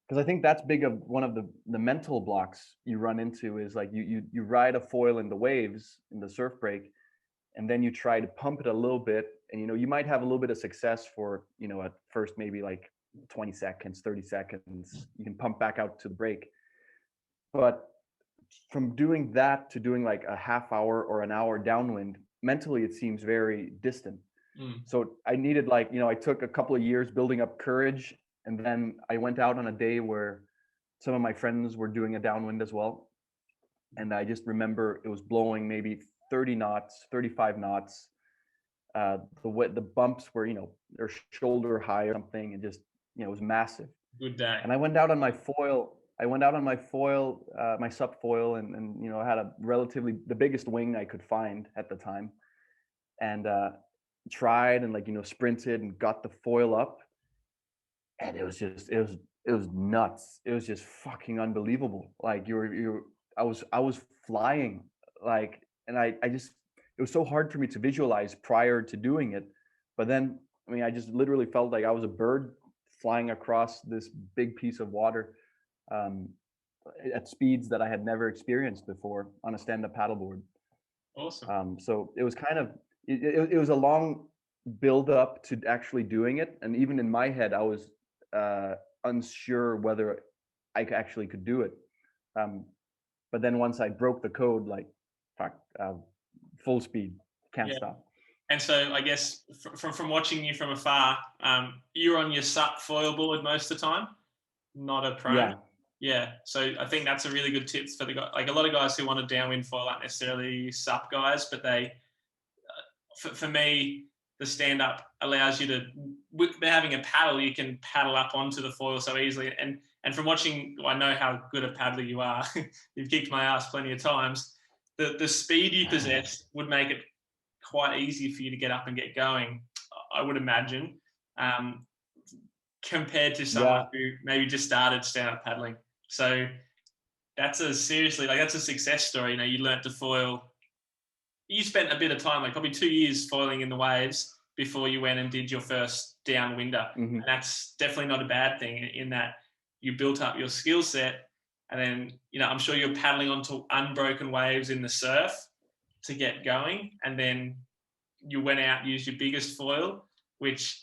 because I think that's big of one of the mental blocks you run into, is like, you ride a foil in the waves, in the surf break, and then you try to pump it a little bit, and you might have a little bit of success for at first, maybe like 20 seconds, 30 seconds, you can pump back out to the break. But from doing that to doing like a half hour or an hour downwind, mentally it seems very distant. So I needed, like, I took a couple of years building up courage, and then I went out on a day where some of my friends were doing a downwind as well, and I just remember it was blowing maybe 30 knots, 35 knots. The bumps were, they're shoulder high or something, and just, it was massive. Good day. And I went out on my foil. I went out on my foil, my sup foil, and I had the biggest wing I could find at the time, and tried and sprinted and got the foil up, and it was nuts. It was just fucking unbelievable. Like I was flying, like, and I just, it was so hard for me to visualize prior to doing it, but then I mean I just literally felt like I was a bird flying across this big piece of water. Um, at speeds that I had never experienced before on a stand-up paddleboard. Awesome. So it was kind of it was a long build up to actually doing it, and even in my head, I was unsure whether I actually could do it. But then once I broke the code, like, fuck, full speed, can't stop. And so I guess from watching you from afar, you're on your SUP foil board most of the time, not a prone. Yeah. Yeah, so I think that's a really good tip for the guy. Like a lot of guys who want a downwind foil aren't necessarily SUP guys, but they, for me, the stand up allows you to, with having a paddle, you can paddle up onto the foil so easily. And from watching, I know how good a paddler you are. You've kicked my ass plenty of times. The speed you possess would make it quite easy for you to get up and get going, I would imagine, compared to someone who maybe just started stand-up paddling. So that's a success story. You learnt to foil. You spent a bit of time, like probably 2 years foiling in the waves before you went and did your first downwinder. Mm-hmm. And that's definitely not a bad thing in that you built up your skill set. And then, I'm sure you're paddling onto unbroken waves in the surf to get going. And then you went out and used your biggest foil, which,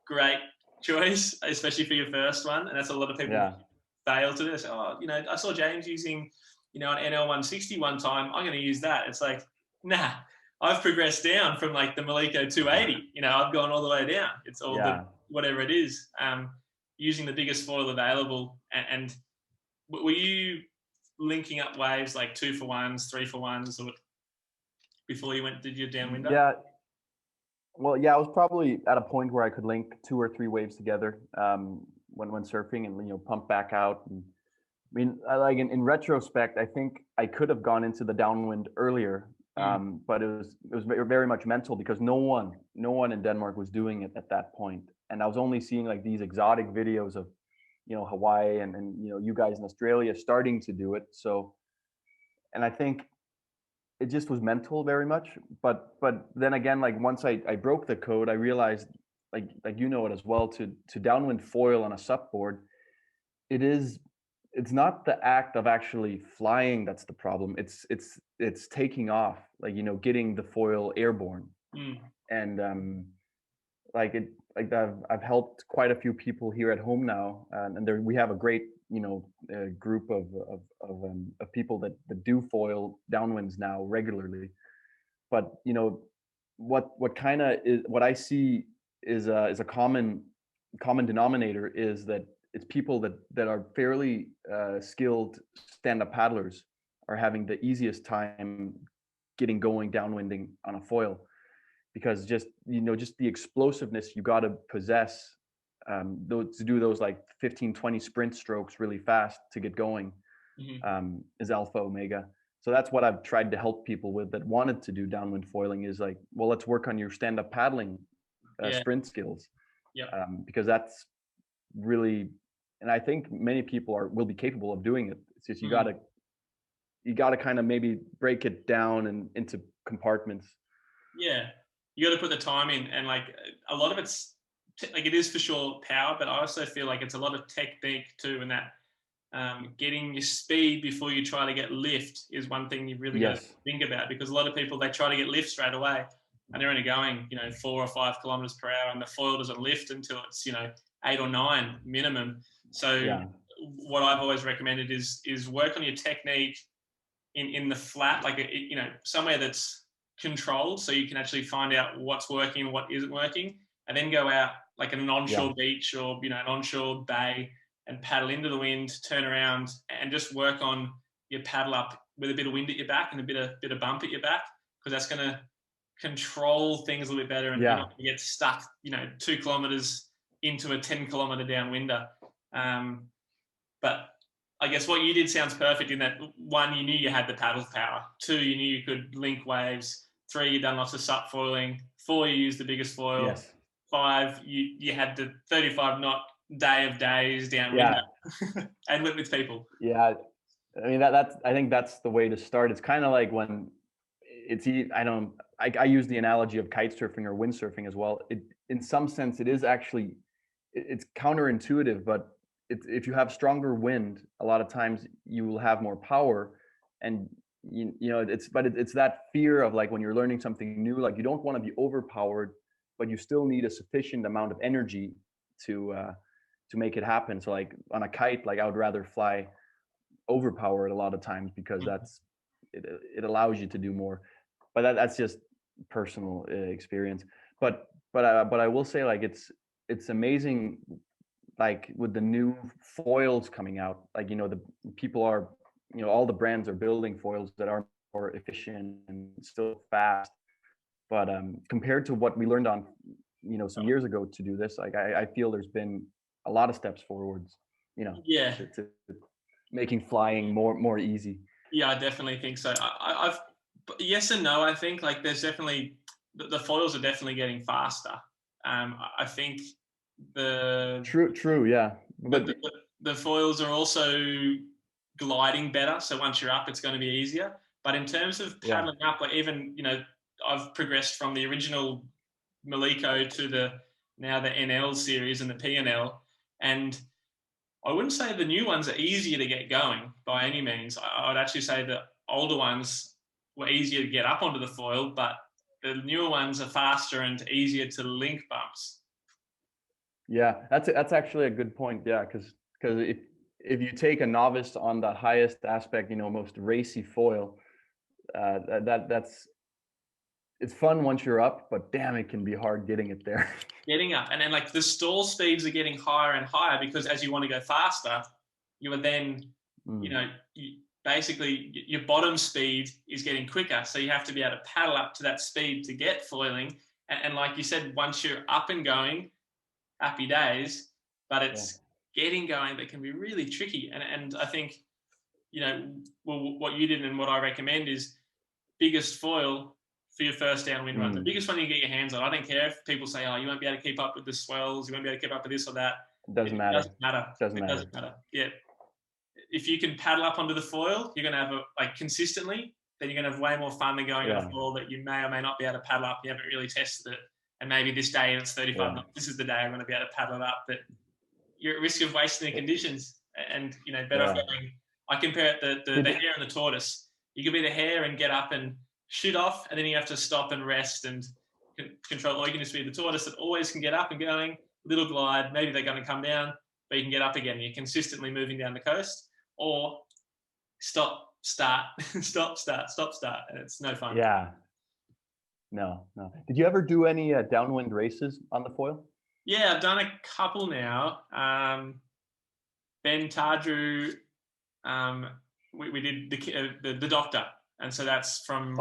great choice, especially for your first one. And that's a lot of people fail to do. They say, I saw James using, an NL160 one time. I'm going to use that. It's like, nah, I've progressed down from like the Maliko 280. I've gone all the way down. It's all whatever it is. Using the biggest foil available. And were you linking up waves like 2-for-1s, 3-for-1s, or before you did your downwinder? Yeah. Well, I was probably at a point where I could link 2 or 3 waves together when surfing, and pump back out. And I mean, in retrospect, I think I could have gone into the downwind earlier, but it was very much mental because no one in Denmark was doing it at that point, and I was only seeing like these exotic videos of Hawaii and you guys in Australia starting to do it. So, and I think it just was mental very much, but then again, like once I broke the code, I realized, like it as well, to downwind foil on a SUP board, it's not the act of actually flying that's the problem. It's taking off, like getting the foil airborne. And I've helped quite a few people here at home now, and we have a great group of people that do foil downwinds now regularly. But what kind of is what I see is a common denominator is that it's people that are fairly skilled stand-up paddlers are having the easiest time getting going downwinding on a foil, because just the explosiveness you got to possess to do those like 15-20 sprint strokes really fast to get going is alpha omega. So that's what I've tried to help people with that wanted to do downwind foiling, is like, well, let's work on your stand-up paddling sprint skills, because that's really, and I think many people will be capable of doing it. It's just you gotta kind of maybe break it down and into compartments. Yeah, you got to put the time in, and like a lot of it's like, it is for sure power, but I also feel like it's a lot of technique too, and that getting your speed before you try to get lift is one thing you really got to think about, because a lot of people, they try to get lift straight away and they're only going 4 or 5 kilometers per hour, and the foil doesn't lift until it's 8 or 9 minimum. So what I've always recommended is work on your technique in the flat, like somewhere that's controlled, so you can actually find out what's working and what isn't working, and then go out like an onshore beach or an onshore bay and paddle into the wind, turn around, and just work on your paddle up with a bit of wind at your back and a bit of bump at your back, because that's going to control things a little bit better, and you're not going to get stuck 2 kilometers into a 10 kilometer downwinder. But I guess what you did sounds perfect in that, one, you knew you had the paddle power. Two, you knew you could link waves. Three, you done lots of sup foiling. Four, you used the biggest foil. Yes. Five, you had the 35 knot day of days downwind Yeah. and went with people. Yeah. I mean, I think that's the way to start. It's kind of like when I use the analogy of kite surfing or windsurfing as well. In some sense, it is actually, it's counterintuitive, but if you have stronger wind, a lot of times you will have more power, and it's that fear of like when you're learning something new, like you don't want to be overpowered, but you still need a sufficient amount of energy to make it happen. So like on a kite, like I would rather fly overpowered a lot of times because it allows you to do more. But that's just personal experience. But I will say, like, it's amazing, like with the new foils coming out, like the people are, all the brands are building foils that are more efficient and still fast. But compared to what we learned on some years ago to do this, like I feel there's been a lot of steps forwards, Yeah. to making flying more easy. Yeah, I definitely think so. I've yes and no. I think like there's definitely the foils are definitely getting faster. I think the True, yeah. But the foils are also gliding better. So once you're up, it's going to be easier. But in terms of yeah, paddling up, like even I've progressed from the original Maliko to the now the NL series and the PNL, and I wouldn't say the new ones are easier to get going by any means. I'd actually say the older ones were easier to get up onto the foil, but the newer ones are faster and easier to link bumps. yeah, that's actually a good point. Yeah, because if you take a novice on the highest aspect, most racy foil, that's it's fun once you're up, but damn, it can be hard getting it there. Getting up, and then like the stall speeds are getting higher and higher because as you want to go faster, you are then, basically your bottom speed is getting quicker, so you have to be able to paddle up to that speed to get foiling. And like you said, once you're up and going, happy days, but it's getting going that can be really tricky. And I think, what you did and what I recommend is biggest foil for your first downwind run. The biggest one you get your hands on. I don't care if people say, oh, you won't be able to keep up with the swells, you won't be able to keep up with this or that. It doesn't matter. It doesn't matter. Yeah. If you can paddle up onto the foil, you're going to have consistently, then you're going to have way more fun than going on a foil that you may or may not be able to paddle up. You haven't really tested it. And maybe this day it's 35 knots. This is the day I'm going to be able to paddle it up. But you're at risk of wasting the conditions. And, better foiling. I compare it the hare and the tortoise. You could be the hare and get up and shoot off, and then you have to stop and rest and control. Or you can just be the tortoise that always can get up and going, little glide. Maybe they're going to come down, but you can get up again. You're consistently moving down the coast. Or stop, start, stop, start, stop, start, and it's no fun. Yeah. No. Did you ever do any downwind races on the foil? Yeah, I've done a couple now. Ben Tardrew, we did the Doctor, and so that's from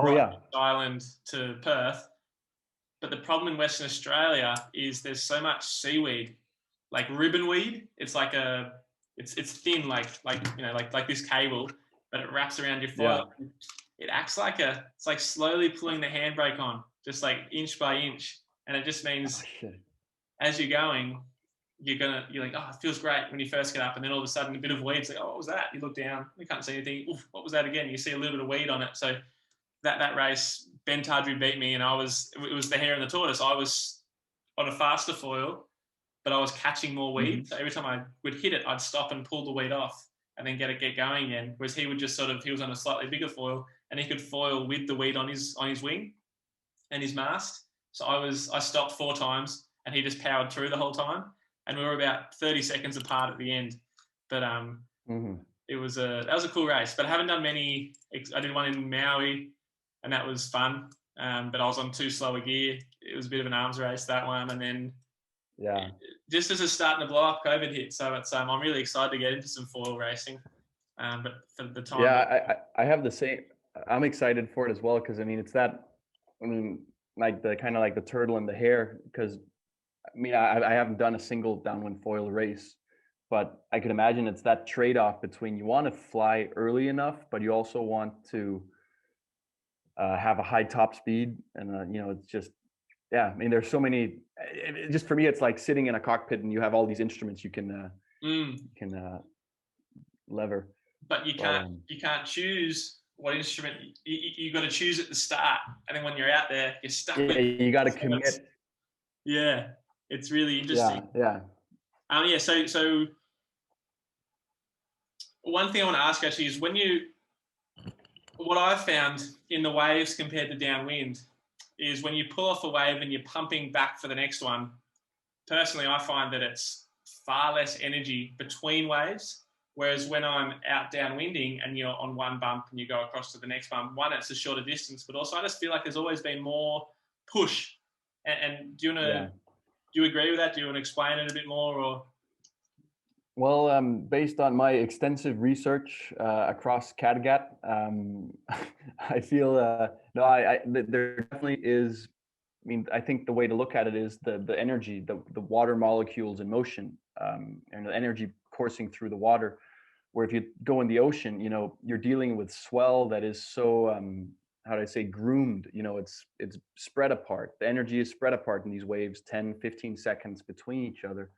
Island to Perth. But the problem in Western Australia is there's so much seaweed, like ribbonweed. It's like it's thin, like this cable, but it wraps around your foil. Yeah. It acts like it's like slowly pulling the handbrake on, just like inch by inch, and it just means as you're going, you're like, oh, it feels great when you first get up, and then all of a sudden a bit of weed's like, oh, what was that? You look down, you can't see anything. Oof, what was that again? You see a little bit of weed on it. So that race, Ben Tardrew beat me, and it was the hare and the tortoise. I was on a faster foil, but I was catching more weed. Mm-hmm. So every time I would hit it, I'd stop and pull the weed off and then get going again. Whereas he would just he was on a slightly bigger foil, and he could foil with the weed on his wing and his mast. So I stopped 4 times, and he just powered through the whole time. And we were about 30 seconds apart at the end. But that was a cool race. But I haven't done many. I did one in Maui, and that was fun. But I was on too slow a gear. It was a bit of an arms race, that one. And then just as it's starting to blow up, COVID hit. So it's I'm really excited to get into some foil racing. But for the time, I have the same. I'm excited for it as well because it's that. Like the kind of like the turtle and the hare. Because I haven't done a single downwind foil race, but I can imagine it's that trade-off between you want to fly early enough, but you also want to have a high top speed, and it's just, yeah. I mean, there's so many. Just for me, it's like sitting in a cockpit and you have all these instruments you can lever. But you can't choose what instrument. You got to choose at the start, and then when you're out there, you're stuck with. You got to commit. Yeah, it's really interesting. Yeah. Yeah. So one thing I want to ask actually is what I've found in the waves compared to downwind is when you pull off a wave and you're pumping back for the next one. Personally, I find that it's far less energy between waves. Whereas when I'm out downwinding and you're on one bump and you go across to the next bump, one, it's a shorter distance, but also I just feel like there's always been more push. And do you agree with that? Do you want to explain it a bit more? Or? Well, based on my extensive research across Kattegat, I feel there definitely is. I mean, I think the way to look at it is the energy, the water molecules in motion, and the energy coursing through the water. Where if you go in the ocean, you're dealing with swell that is so how do I say, groomed. It's spread apart. The energy is spread apart in these waves, 10, 15 seconds between each other.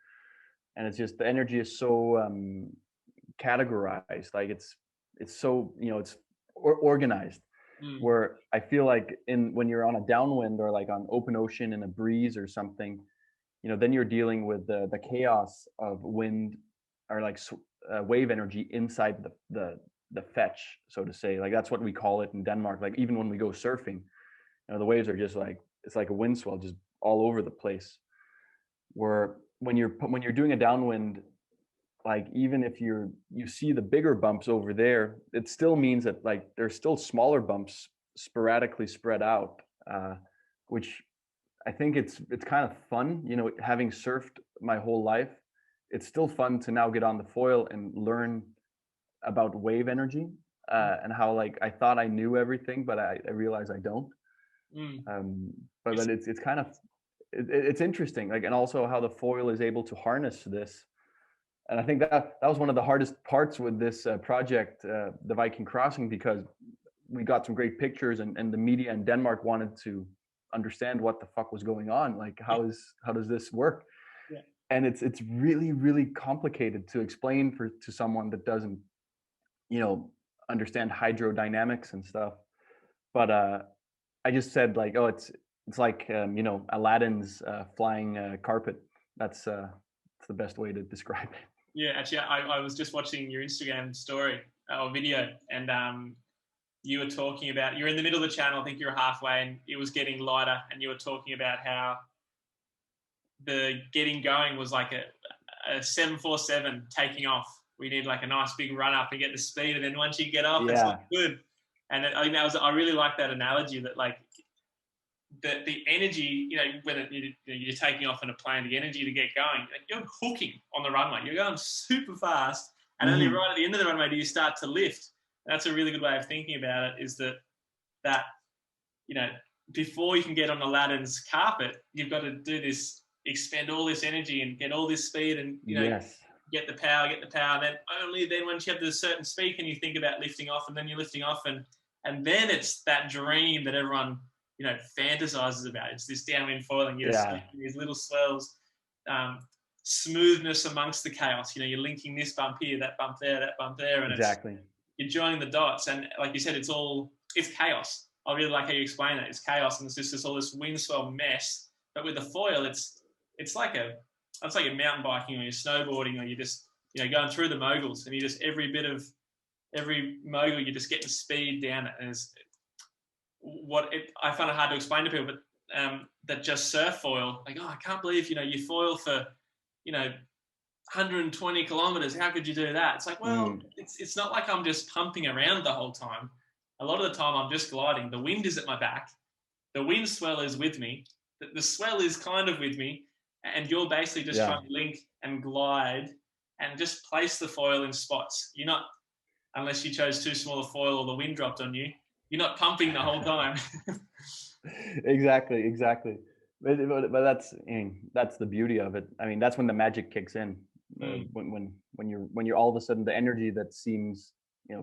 And it's just, the energy is so categorized, like it's so, it's organized. Where I feel like when you're on a downwind or like on open ocean in a breeze or something, then you're dealing with the chaos of wind, or like wave energy inside the fetch, so to say. Like that's what we call it in Denmark. Like even when we go surfing, the waves are just like, it's like a wind swell just all over the place. Where when you're doing a downwind, like even if you see the bigger bumps over there, it still means that like there's still smaller bumps sporadically spread out, which I think it's kind of fun, having surfed my whole life. It's still fun to now get on the foil and learn about wave energy, and how like I thought I knew everything, but I realize I don't. But it's kind of it's interesting, like, and also how the foil is able to harness this. And I think that was one of the hardest parts with this project, the Viking Crossing, because we got some great pictures, and the media in Denmark wanted to understand what the fuck was going on. Like, how does this work? Yeah. And it's really, really complicated to explain to someone that doesn't, understand hydrodynamics and stuff. But I just said like, oh, it's like Aladdin's flying carpet. That's the best way to describe it. Yeah, actually, I was just watching your Instagram story or video, and you were talking about, you're in the middle of the channel, I think you're halfway, and it was getting lighter, and you were talking about how the getting going was like a 747 taking off. We need like a nice big run up and get the speed, and then once you get off, it's like good. And I think I really like that analogy, that like the energy, when you're taking off in a plane, the energy to get going, you're hooking on the runway. You're going super fast, and only right at the end of the runway do you start to lift. And that's a really good way of thinking about it, is that before you can get on Aladdin's carpet, you've got to do this, expend all this energy and get all this speed, and get the power. And then only then, once you have the certain speed, can you think about lifting off, and then you're lifting off, and then it's that dream that everyone fantasizes about. It's this downwind foiling. You're these little swells, smoothness amongst the chaos. You're linking this bump here, that bump there, and exactly. You're joining the dots. And like you said, it's chaos. I really like how you explain it. It's chaos, and it's just all this wind swell mess. But with the foil, it's like you're mountain biking or you're snowboarding, or you're just going through the moguls, and you just every mogul you're just getting speed down it. And I find it hard to explain to people, but that just surf foil, like, oh, I can't believe you foil for 120 kilometers. How could you do that? It's like, well, it's not like I'm just pumping around the whole time. A lot of the time I'm just gliding. The wind is at my back. The wind swell is with me. The swell is kind of with me, and you're basically just trying to link and glide and just place the foil in spots. You're not, unless you chose too small a foil or the wind dropped on you, you're not pumping the whole time. Exactly. But that's the beauty of it. I mean, that's when the magic kicks in. Mm. When you're all of a sudden, the energy that seems,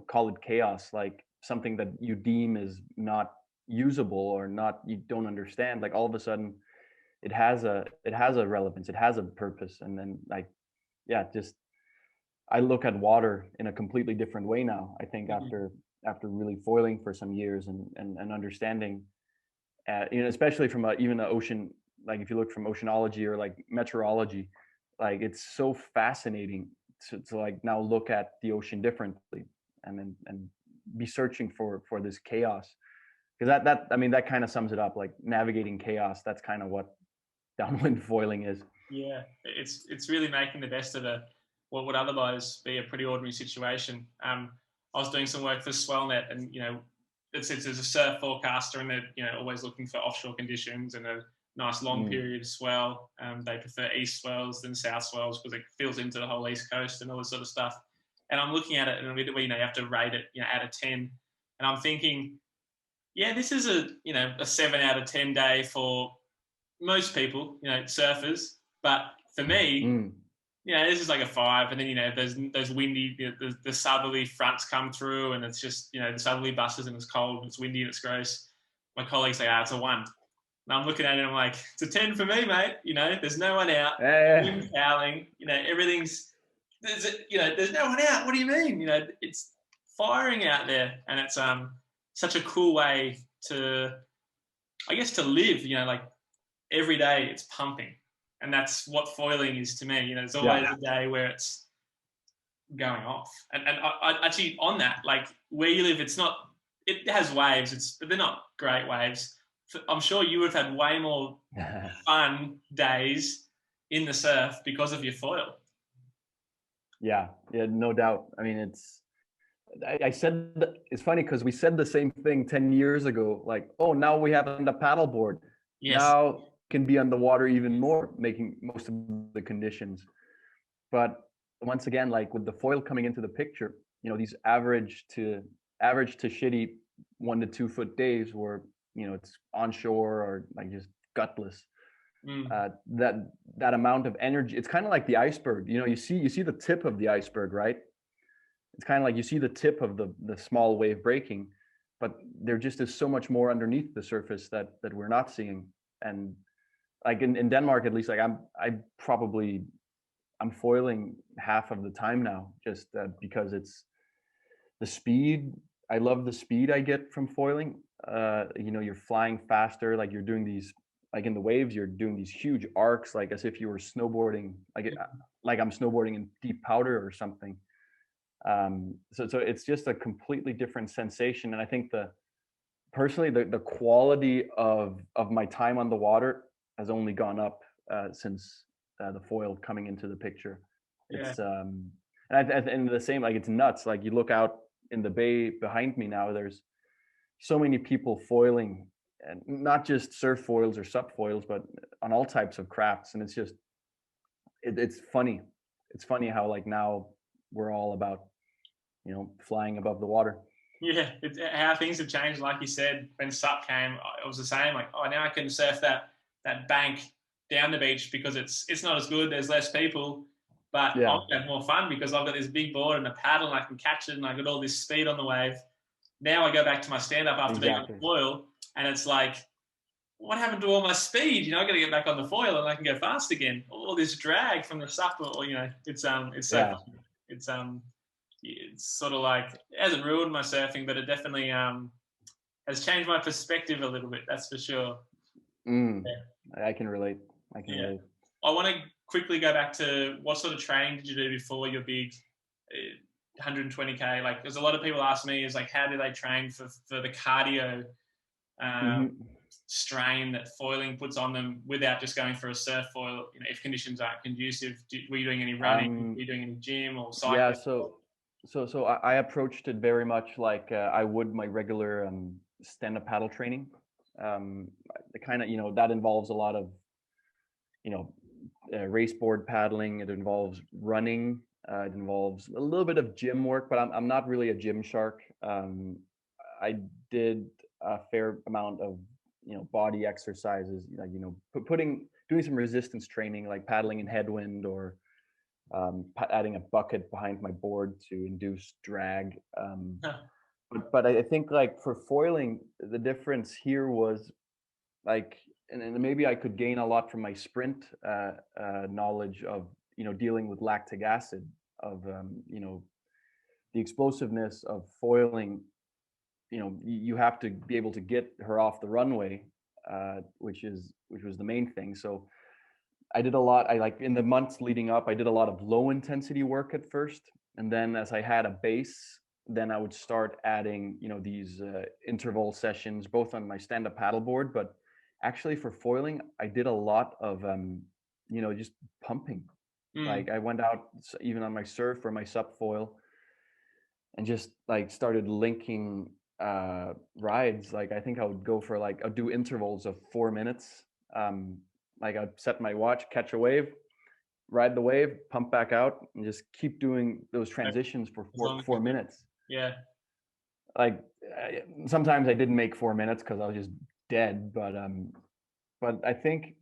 call it chaos, like something that you deem is not usable or not, you don't understand, like all of a sudden it has a relevance, it has a purpose. And then, like, yeah, just I look at water in a completely different way now, I think, Mhm. after really foiling for some years, and understanding, especially from even the ocean, like if you look from oceanology or like meteorology, like it's so fascinating to like now look at the ocean differently, and be searching for this chaos, because that I mean that kind of sums it up, like navigating chaos. That's kind of what downwind foiling is. Yeah, it's really making the best of what would otherwise be a pretty ordinary situation. I was doing some work for Swellnet, and it's as a surf forecaster, and they're always looking for offshore conditions and a nice long Mm. period swell. They prefer east swells than south swells because it fills into the whole east coast and all this sort of stuff. And I'm looking at it, and you have to rate it out of 10, and I'm thinking, yeah, this is a 7 out of 10 day for most people, surfers. But for me, Mm. this is like a 5. And then, there's those windy, the southerly fronts come through, and it's just, the southerly buses, and it's cold, and it's windy, and it's gross. My colleagues say, it's a 1. And I'm looking at it, and I'm like, it's a 10 for me, mate. There's no one out. Eh, Wind's howling. Everything's, there's no one out. What do you mean? It's firing out there. And it's such a cool way to, I guess, to live, like every day it's pumping. And that's what foiling is to me. There's always yeah. a day where it's going off. And I actually, on that, like where you live, it has waves, but they're not great waves. I'm sure you would have had way more fun days in the surf because of your foil. Yeah, no doubt. I mean, I said it's funny because we said the same thing 10 years ago, like, oh, now we have the paddleboard, Yes. now can be on the water even more, making most of the conditions. But once again, like with the foil coming into the picture, these average to shitty 1 to 2 foot days where it's onshore or like just gutless. Mm. That amount of energy, it's kind of like the iceberg. You see the tip of the iceberg, right? It's kind of like you see the tip of the small wave breaking, but there just is so much more underneath the surface that we're not seeing. And like in Denmark, at least, like I'm foiling half of the time now, just because it's the speed. I love the speed I get from foiling. You're flying faster, like you're doing these, like in the waves, you're doing these huge arcs, like as if you were snowboarding, like I'm snowboarding in deep powder or something. So it's just a completely different sensation. And I think personally the quality of my time on the water has only gone up since the foil coming into the picture. Yeah. It's and the same, like it's nuts. Like you look out in the bay behind me now, there's so many people foiling, and not just surf foils or sub foils, but on all types of crafts. And it's just it's funny. It's funny how like now we're all about flying above the water. Yeah, how things have changed. Like you said, when SUP came, it was the same. Like, oh, now I can surf that bank down the beach because it's not as good. There's less people, but Yeah, I'll have more fun because I've got this big board and a paddle, and I can catch it, and I got all this speed on the wave. Now I go back to my stand up after being on exactly. the foil, and it's like, what happened to all my speed? I got to get back on the foil, and I can go fast again. All this drag from the SUP, or it's so Yeah. fun. It's sort of like, it hasn't ruined my surfing, but it definitely has changed my perspective a little bit. That's for sure. Mm, Yeah. I can relate. I can Yeah. relate. I want to quickly go back to what sort of training did you do before your big 120K? Like, there's a lot of people ask me, is like, how do they train for the cardio um, Hmm. strain that foiling puts on them without just going for a surf foil? If conditions aren't conducive, were you doing any running? Were you doing any gym or Yeah. cycling? So I approached it very much like I would my regular stand-up paddle training. The kind of that involves a lot of you know race board paddling. It involves running. It involves a little bit of gym work, but I'm not really a gym shark. I did a fair amount of body exercises, like putting doing some resistance training, like paddling in headwind or adding a bucket behind my board to induce drag. Huh. But I think like for foiling, the difference here was like, and maybe I could gain a lot from my sprint knowledge of, dealing with lactic acid, of, the explosiveness of foiling. You have to be able to get her off the runway, which was the main thing. So I did a lot. I like in the months leading up, I did a lot of low intensity work at first, and then as I had a base, then I would start adding, these interval sessions, both on my stand-up paddleboard, but actually for foiling, I did a lot of, just pumping. Mm. Like I went out even on my surf or my sup foil, and just like started linking rides. Like I think I would go for like, I'll do intervals of 4 minutes. Like I'd set my watch, catch a wave, ride the wave, pump back out, and just keep doing those transitions for As long as four minutes. yeah. Like sometimes I didn't make 4 minutes because I was just dead, but I think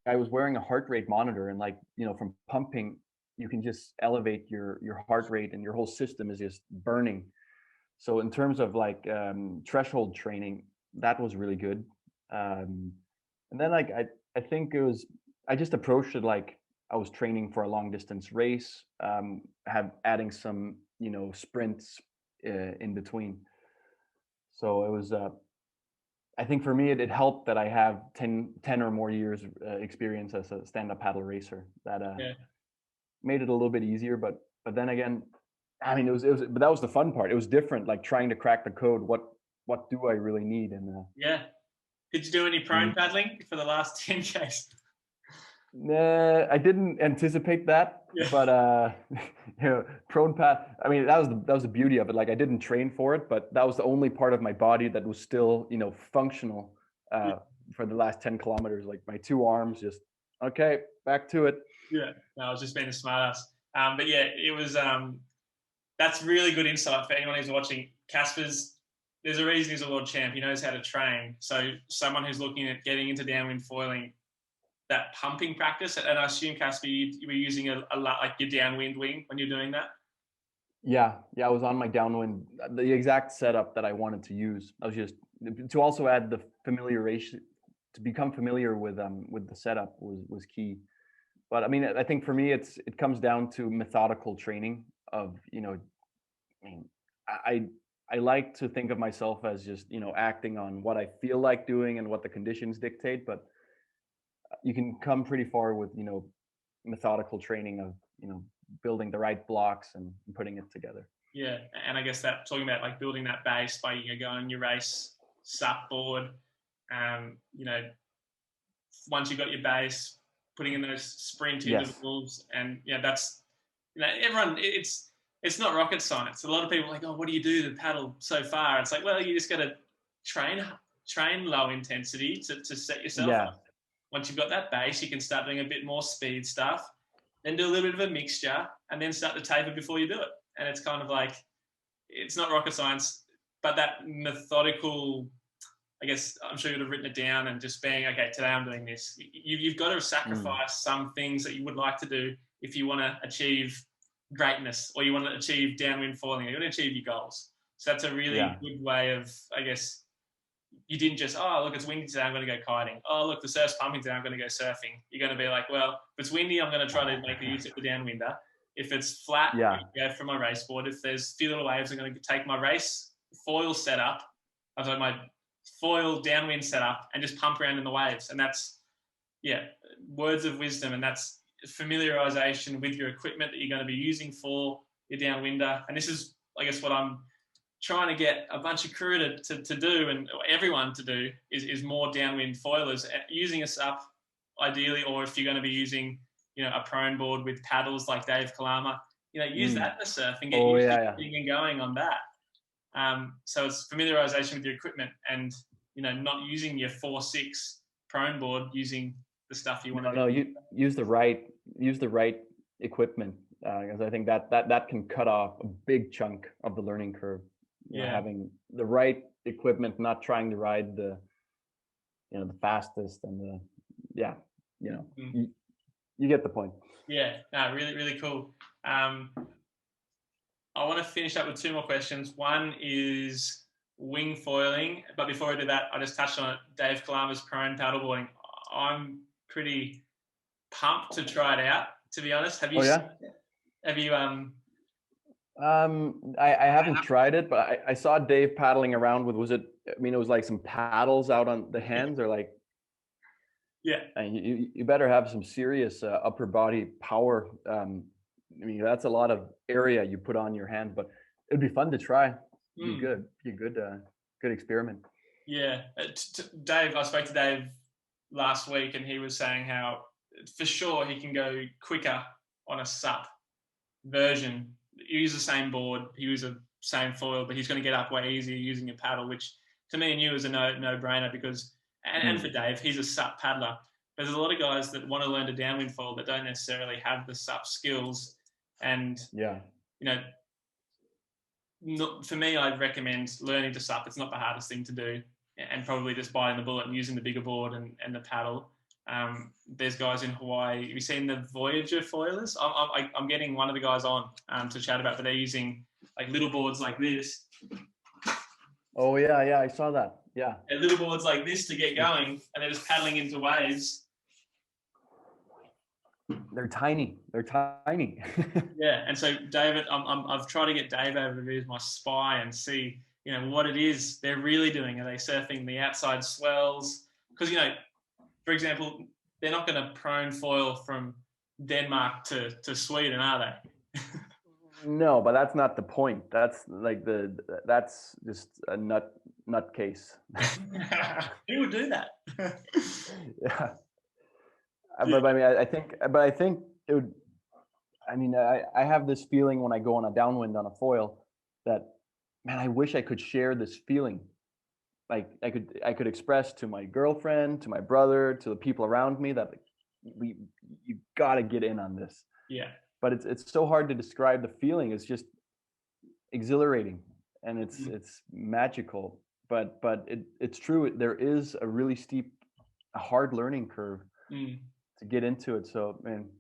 I was wearing a heart rate monitor, and like, from pumping, you can just elevate your heart rate, and your whole system is just burning. So in terms of like threshold training, that was really good. And then like I think it was, I just approached it like I was training for a long distance race, have adding some, sprints in between. So it was I think for me it helped that I have 10 or more years experience as a stand-up paddle racer. That Yeah. made it a little bit easier. But then again, I mean, it was, but that was the fun part. It was different, like trying to crack the code. What do I really need? And Yeah. Did you do any prone and paddling for the last 10Ks? I didn't anticipate that, Yeah. but prone path. I mean, that was the beauty of it. Like I didn't train for it, but that was the only part of my body that was still, functional for the last 10 kilometers. Like my two arms, just okay, back to it. Yeah. No, I was just being a smartass. But yeah, it was. That's really good insight for anyone who's watching. There's a reason he's a world champ. He knows how to train. So someone who's looking at getting into downwind foiling, that pumping practice, and I assume, Casper, you were using a lot like your downwind wing when you're doing that. Yeah, I was on my downwind, the exact setup that I wanted to use. I was just to also add the familiarization, to become familiar with the setup was key. But I mean, I think for me, it comes down to methodical training of, I mean, I I like to think of myself as just, acting on what I feel like doing and what the conditions dictate, but you can come pretty far with, methodical training of, building the right blocks and putting it together. Yeah, and I guess that talking about like building that base by going on your race sup board, you know, once you've got your base, putting in those sprint Yes. intervals, and that's everyone. It's not rocket science. A lot of people are like, oh, what do you do to paddle so far? It's like, well, you just got to train low intensity to set yourself Yeah. up. Once you've got that base, you can start doing a bit more speed stuff, then do a little bit of a mixture, and then start to taper before you do it. And it's kind of like, it's not rocket science, but that methodical, I guess I'm sure you'd have written it down and just being, okay, today I'm doing this. You've got to sacrifice some things that you would like to do if you want to achieve greatness, or you want to achieve downwind foiling, you want to achieve your goals. So that's a really Yeah. good way of, I guess, you didn't just, oh, look, it's windy today, I'm going to go kiting. Oh, look, the surf's pumping today, I'm going to go surfing. You're going to be like, well, if it's windy, I'm going to try to make the use of the downwinder. If it's flat, I'm Yeah. going to go for my race board. If there's few little waves, I'm going to take my race foil setup, I've got my foil downwind setup, and just pump around in the waves. And that's, words of wisdom. And that's familiarization with your equipment that you're going to be using for your downwinder. And this is, I guess, what I'm trying to get a bunch of crew to do, and everyone to do, is more downwind foilers, using a sup ideally, or if you're going to be using a prone board with paddles like Dave Kalama, use that in the surf and get used to getting and going on that. So it's familiarization with your equipment, and not using your 4-6 prone board, using the stuff you want to do. No, you use the right equipment, because I think that can cut off a big chunk of the learning curve. Having the right equipment, not trying to ride the fastest and You get the point. Yeah, no, really, really cool. I want to finish up with two more questions. One is wing foiling, but before I do that, I just touched on it. Dave Kalama's prone paddleboarding. I'm pretty pumped to try it out. To be honest, Oh yeah. have you I haven't tried it, but I saw Dave paddling around with, I mean, it was like some paddles out on the hands, or like, yeah. and you better have some serious upper body power. I mean, that's a lot of area you put on your hands, but it'd be fun to try. Be good. Be a good experiment. Yeah. Dave, I spoke to Dave last week, and he was saying how for sure he can go quicker on a SUP version. You use the same board, he uses the same foil, but he's going to get up way easier using a paddle, which to me and you is a no-brainer because, and for Dave, he's a SUP paddler. But there's a lot of guys that want to learn to downwind foil that don't necessarily have the SUP skills. And, yeah, you know, for me, I'd recommend learning to SUP. It's not the hardest thing to do, and probably just biting the bullet and using the bigger board and the paddle. There's guys in Hawaii. Have you seen the Voyager foilers? I'm getting one of the guys on to chat about, but they're using like little boards like this. Oh yeah, I saw that. Yeah, and little boards like this to get going, and they're just paddling into waves. They're tiny. Yeah, and so David, I've tried to get Dave over to be my spy and see, what it is they're really doing. Are they surfing the outside swells? Because for example, they're not going to prone foil from Denmark to Sweden, are they? No, but that's not the point. That's like that's just a nut case. Who would do that? Yeah. But I think it would. I mean, I have this feeling when I go on a downwind on a foil that, man, I wish I could share this feeling. Like I could express to my girlfriend, to my brother, to the people around me that you got to get in on this. Yeah. But it's so hard to describe the feeling. It's just exhilarating and it's magical. But it's true. There is a really steep, a hard learning curve to get into it. So, man,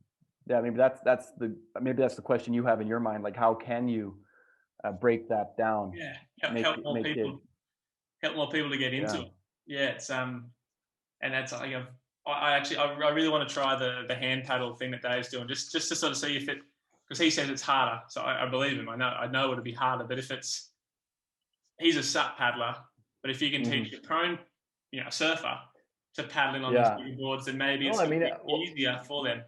yeah, maybe that's the question you have in your mind. Like, how can you break that down? Yeah, help more people to get into it. Yeah, it's and that's like I really want to try the hand paddle thing that Dave's doing, just to sort of see if it, because he says it's harder. So I believe him. I know it'll be harder, but if he's a SUP paddler, but if you can teach a prone, surfer to paddling on these big boards, then maybe it's easier for them.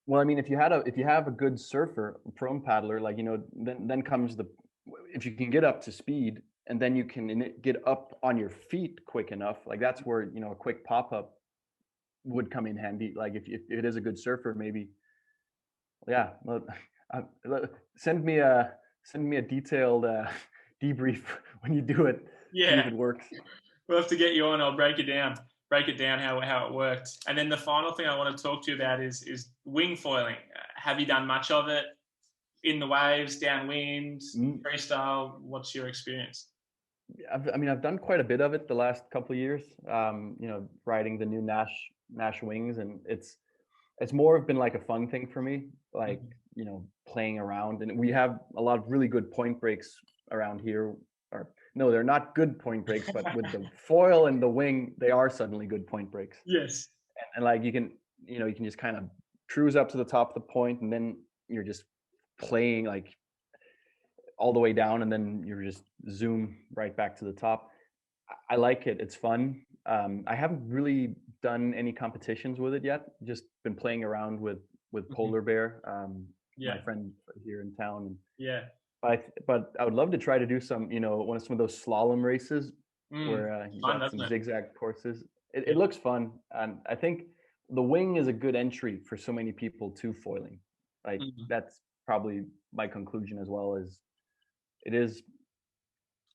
Well, I mean, if you have a good surfer, prone paddler, like, then comes if you can get up to speed and then you can get up on your feet quick enough, like that's where, a quick pop-up would come in handy. Like if it is a good surfer, maybe, yeah, well, send me a detailed debrief when you do it. Yeah. See if it works. We'll have to get you on. I'll break it down how it worked. And then the final thing I want to talk to you about is wing foiling. Have you done much of it in the waves, downwind, freestyle? What's your experience? I've done quite a bit of it the last couple of years. Riding the new Nash wings, and it's more been like a fun thing for me, like playing around. And we have a lot of really good point breaks around here. Or no, they're not good point breaks, but with the foil and the wing, they are suddenly good point breaks. Yes. And like you can just kind of cruise up to the top of the point, and then you're just playing like all the way down, and then you're just zoom right back to the top. I like it. It's fun. I haven't really done any competitions with it yet. Just been playing around with Polar Bear, my friend here in town. Yeah. But I would love to try to do some of those slalom races where you got some zigzag courses. It looks fun, and I think the wing is a good entry for so many people to foiling. Like that's probably my conclusion as well. Is it is.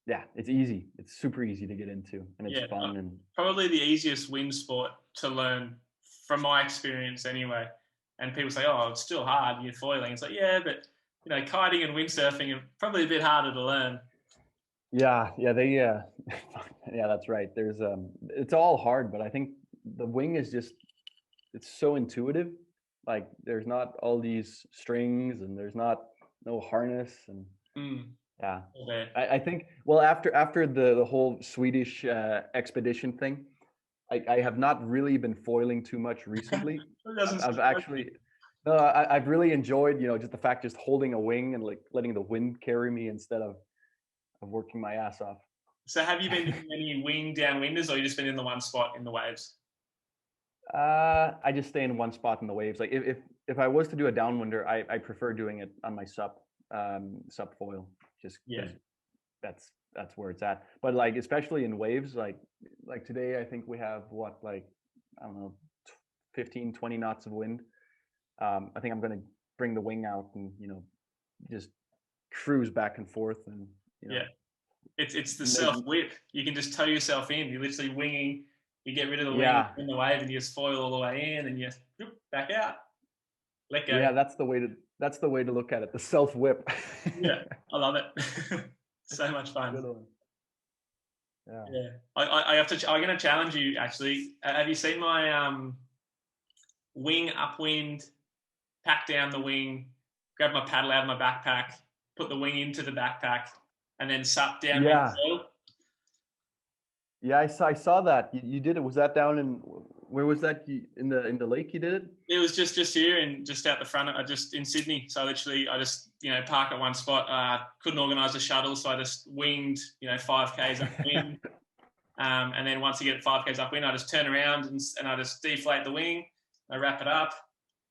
Yeah, it's easy. It's super easy to get into, and it's fun. And probably the easiest wind sport to learn, from my experience anyway. And people say, "Oh, it's still hard. You're foiling." It's like, yeah, but kiting and windsurfing are probably a bit harder to learn. Yeah, yeah, that's right. There's it's all hard, but I think the wing is just, it's so intuitive. Like there's not all these strings and there's not no harness and yeah. Okay. I think well after the whole Swedish expedition thing, I have not really been foiling too much recently. It doesn't I've surprise me. actually no, I've really enjoyed, you know, just the fact just holding a wing and like letting the wind carry me instead of working my ass off. So have you been doing any wing downwinders, or you just been in the one spot in the waves? I just stay in one spot in the waves. Like if I was to do a downwinder, I prefer doing it on my sup foil, just Yeah. because that's where it's at. But like especially in waves, like today, I think we have what, like, I don't know, 15, 20 knots of wind. I think I'm gonna bring the wing out and, you know, just cruise back and forth and, you know. Yeah. It's the make- self whip. You can just tow yourself in. You're literally winging. You get rid of the wing Yeah, in the wave, and you just foil all the way in, and you back out. Let go. yeah, that's the way to look at it. The self whip. Yeah, I love it. So much fun. Good one. Yeah. Yeah, I have to. I'm going to challenge you. Actually, have you seen my wing upwind? Pack down the wing, grab my paddle out of my backpack, put the wing into the backpack, and then sup down. Yeah. Yeah, I saw that. You did it. Was that down in, where was that? In the lake you did it? It was just here and just out the front. I just in Sydney. So literally, I just park at one spot. Couldn't organise a shuttle, so I just winged 5Ks upwind. And then once you get 5Ks upwind, I just turn around and I just deflate the wing. I wrap it up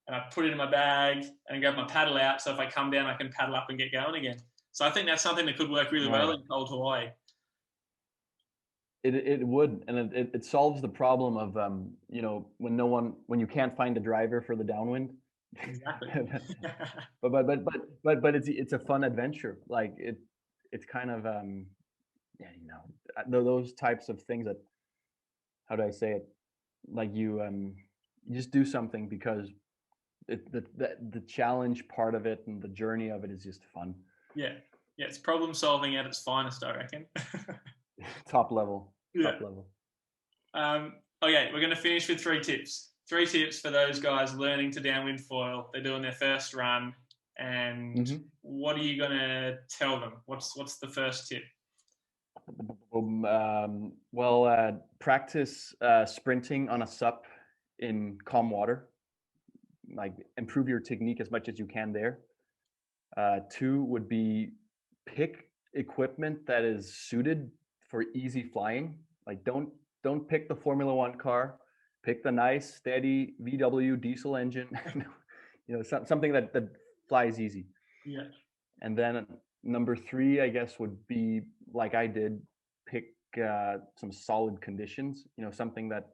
and I put it in my bag and grab my paddle out. So if I come down, I can paddle up and get going again. So I think that's something that could work really well in cold Hawaii. It would, and it solves the problem of when you can't find a driver for the downwind. Exactly. but it's a fun adventure. Like it's kind of those types of things that, how do I say it? Like you just do something because the challenge part of it and the journey of it is just fun. Yeah, it's problem solving at its finest, I reckon. Top level. Yeah. Top level. Okay, we're going to finish with 3 tips. 3 tips for those guys learning to downwind foil. They're doing their first run, and what are you going to tell them? What's the first tip? Practice sprinting on a sup in calm water. Like improve your technique as much as you can there. 2 would be pick equipment that is suited for easy flying. Like don't pick the Formula One car. Pick the nice, steady VW diesel engine. Something that flies easy. Yeah. And then number 3, I guess, would be like I did. Pick some solid conditions. Something that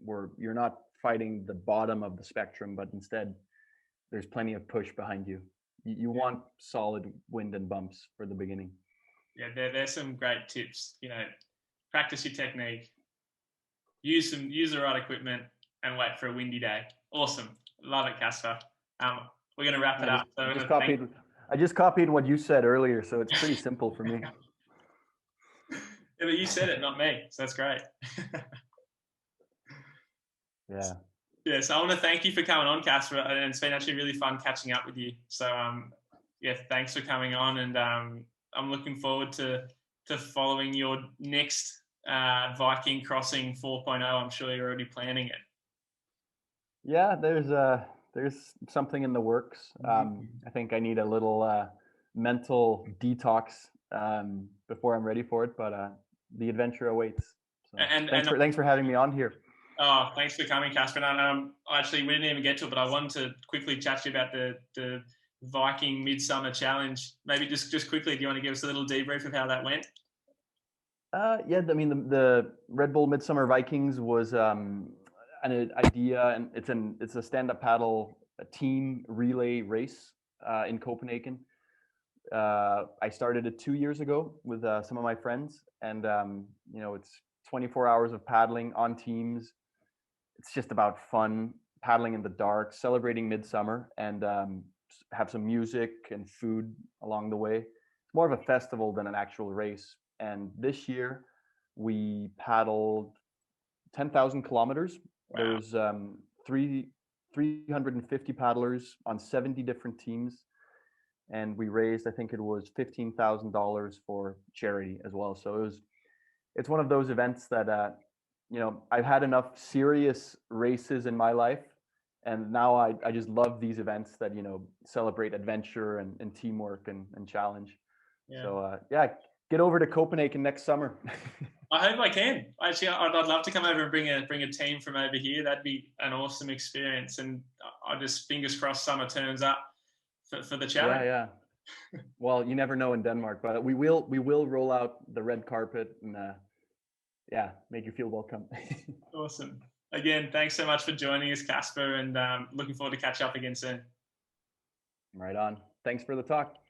where you're not fighting the bottom of the spectrum, but instead there's plenty of push behind you. You want solid wind and bumps for the beginning. Yeah, there's some great tips. Practice your technique, use the right equipment, and wait for a windy day. Awesome, love it, Casper. We're going to wrap it up. So I just copied what you said earlier, so it's pretty simple for me. Yeah, but you said it, not me, so that's great. Yeah. Yeah, so I want to thank you for coming on, Casper, and it's been actually really fun catching up with you. So, thanks for coming on, and I'm looking forward to following your next Viking Crossing 4.0. I'm sure you're already planning it. Yeah, there's something in the works. I think I need a little mental detox before I'm ready for it, but the adventure awaits. So thanks for having me on here. Oh, thanks for coming, Casper. And actually, we didn't even get to it, but I wanted to quickly chat to you about the Viking Midsummer Challenge. Maybe just quickly, do you want to give us a little debrief of how that went? Yeah, I mean the Red Bull Midsummer Vikings was an idea, and it's a stand-up paddle team relay race in Copenhagen. I started it 2 years ago with some of my friends, and it's 24 hours of paddling on teams. It's just about fun, paddling in the dark, celebrating midsummer, and have some music and food along the way. It's more of a festival than an actual race. And this year we paddled 10,000 kilometers. Wow. There's 350 paddlers on 70 different teams, and we raised, I think it was $15,000 for charity as well. So it's one of those events that I've had enough serious races in my life, and now I just love these events that celebrate adventure and teamwork and challenge. Yeah. So yeah, get over to Copenhagen next summer. I hope I can. Actually, I'd love to come over and bring a team from over here. That'd be an awesome experience, and I just fingers crossed summer turns up for the challenge. Yeah. Well, you never know in Denmark, but we will roll out the red carpet and make you feel welcome. Awesome. Again, thanks so much for joining us, Casper, and looking forward to catch up again soon. Right on. Thanks for the talk.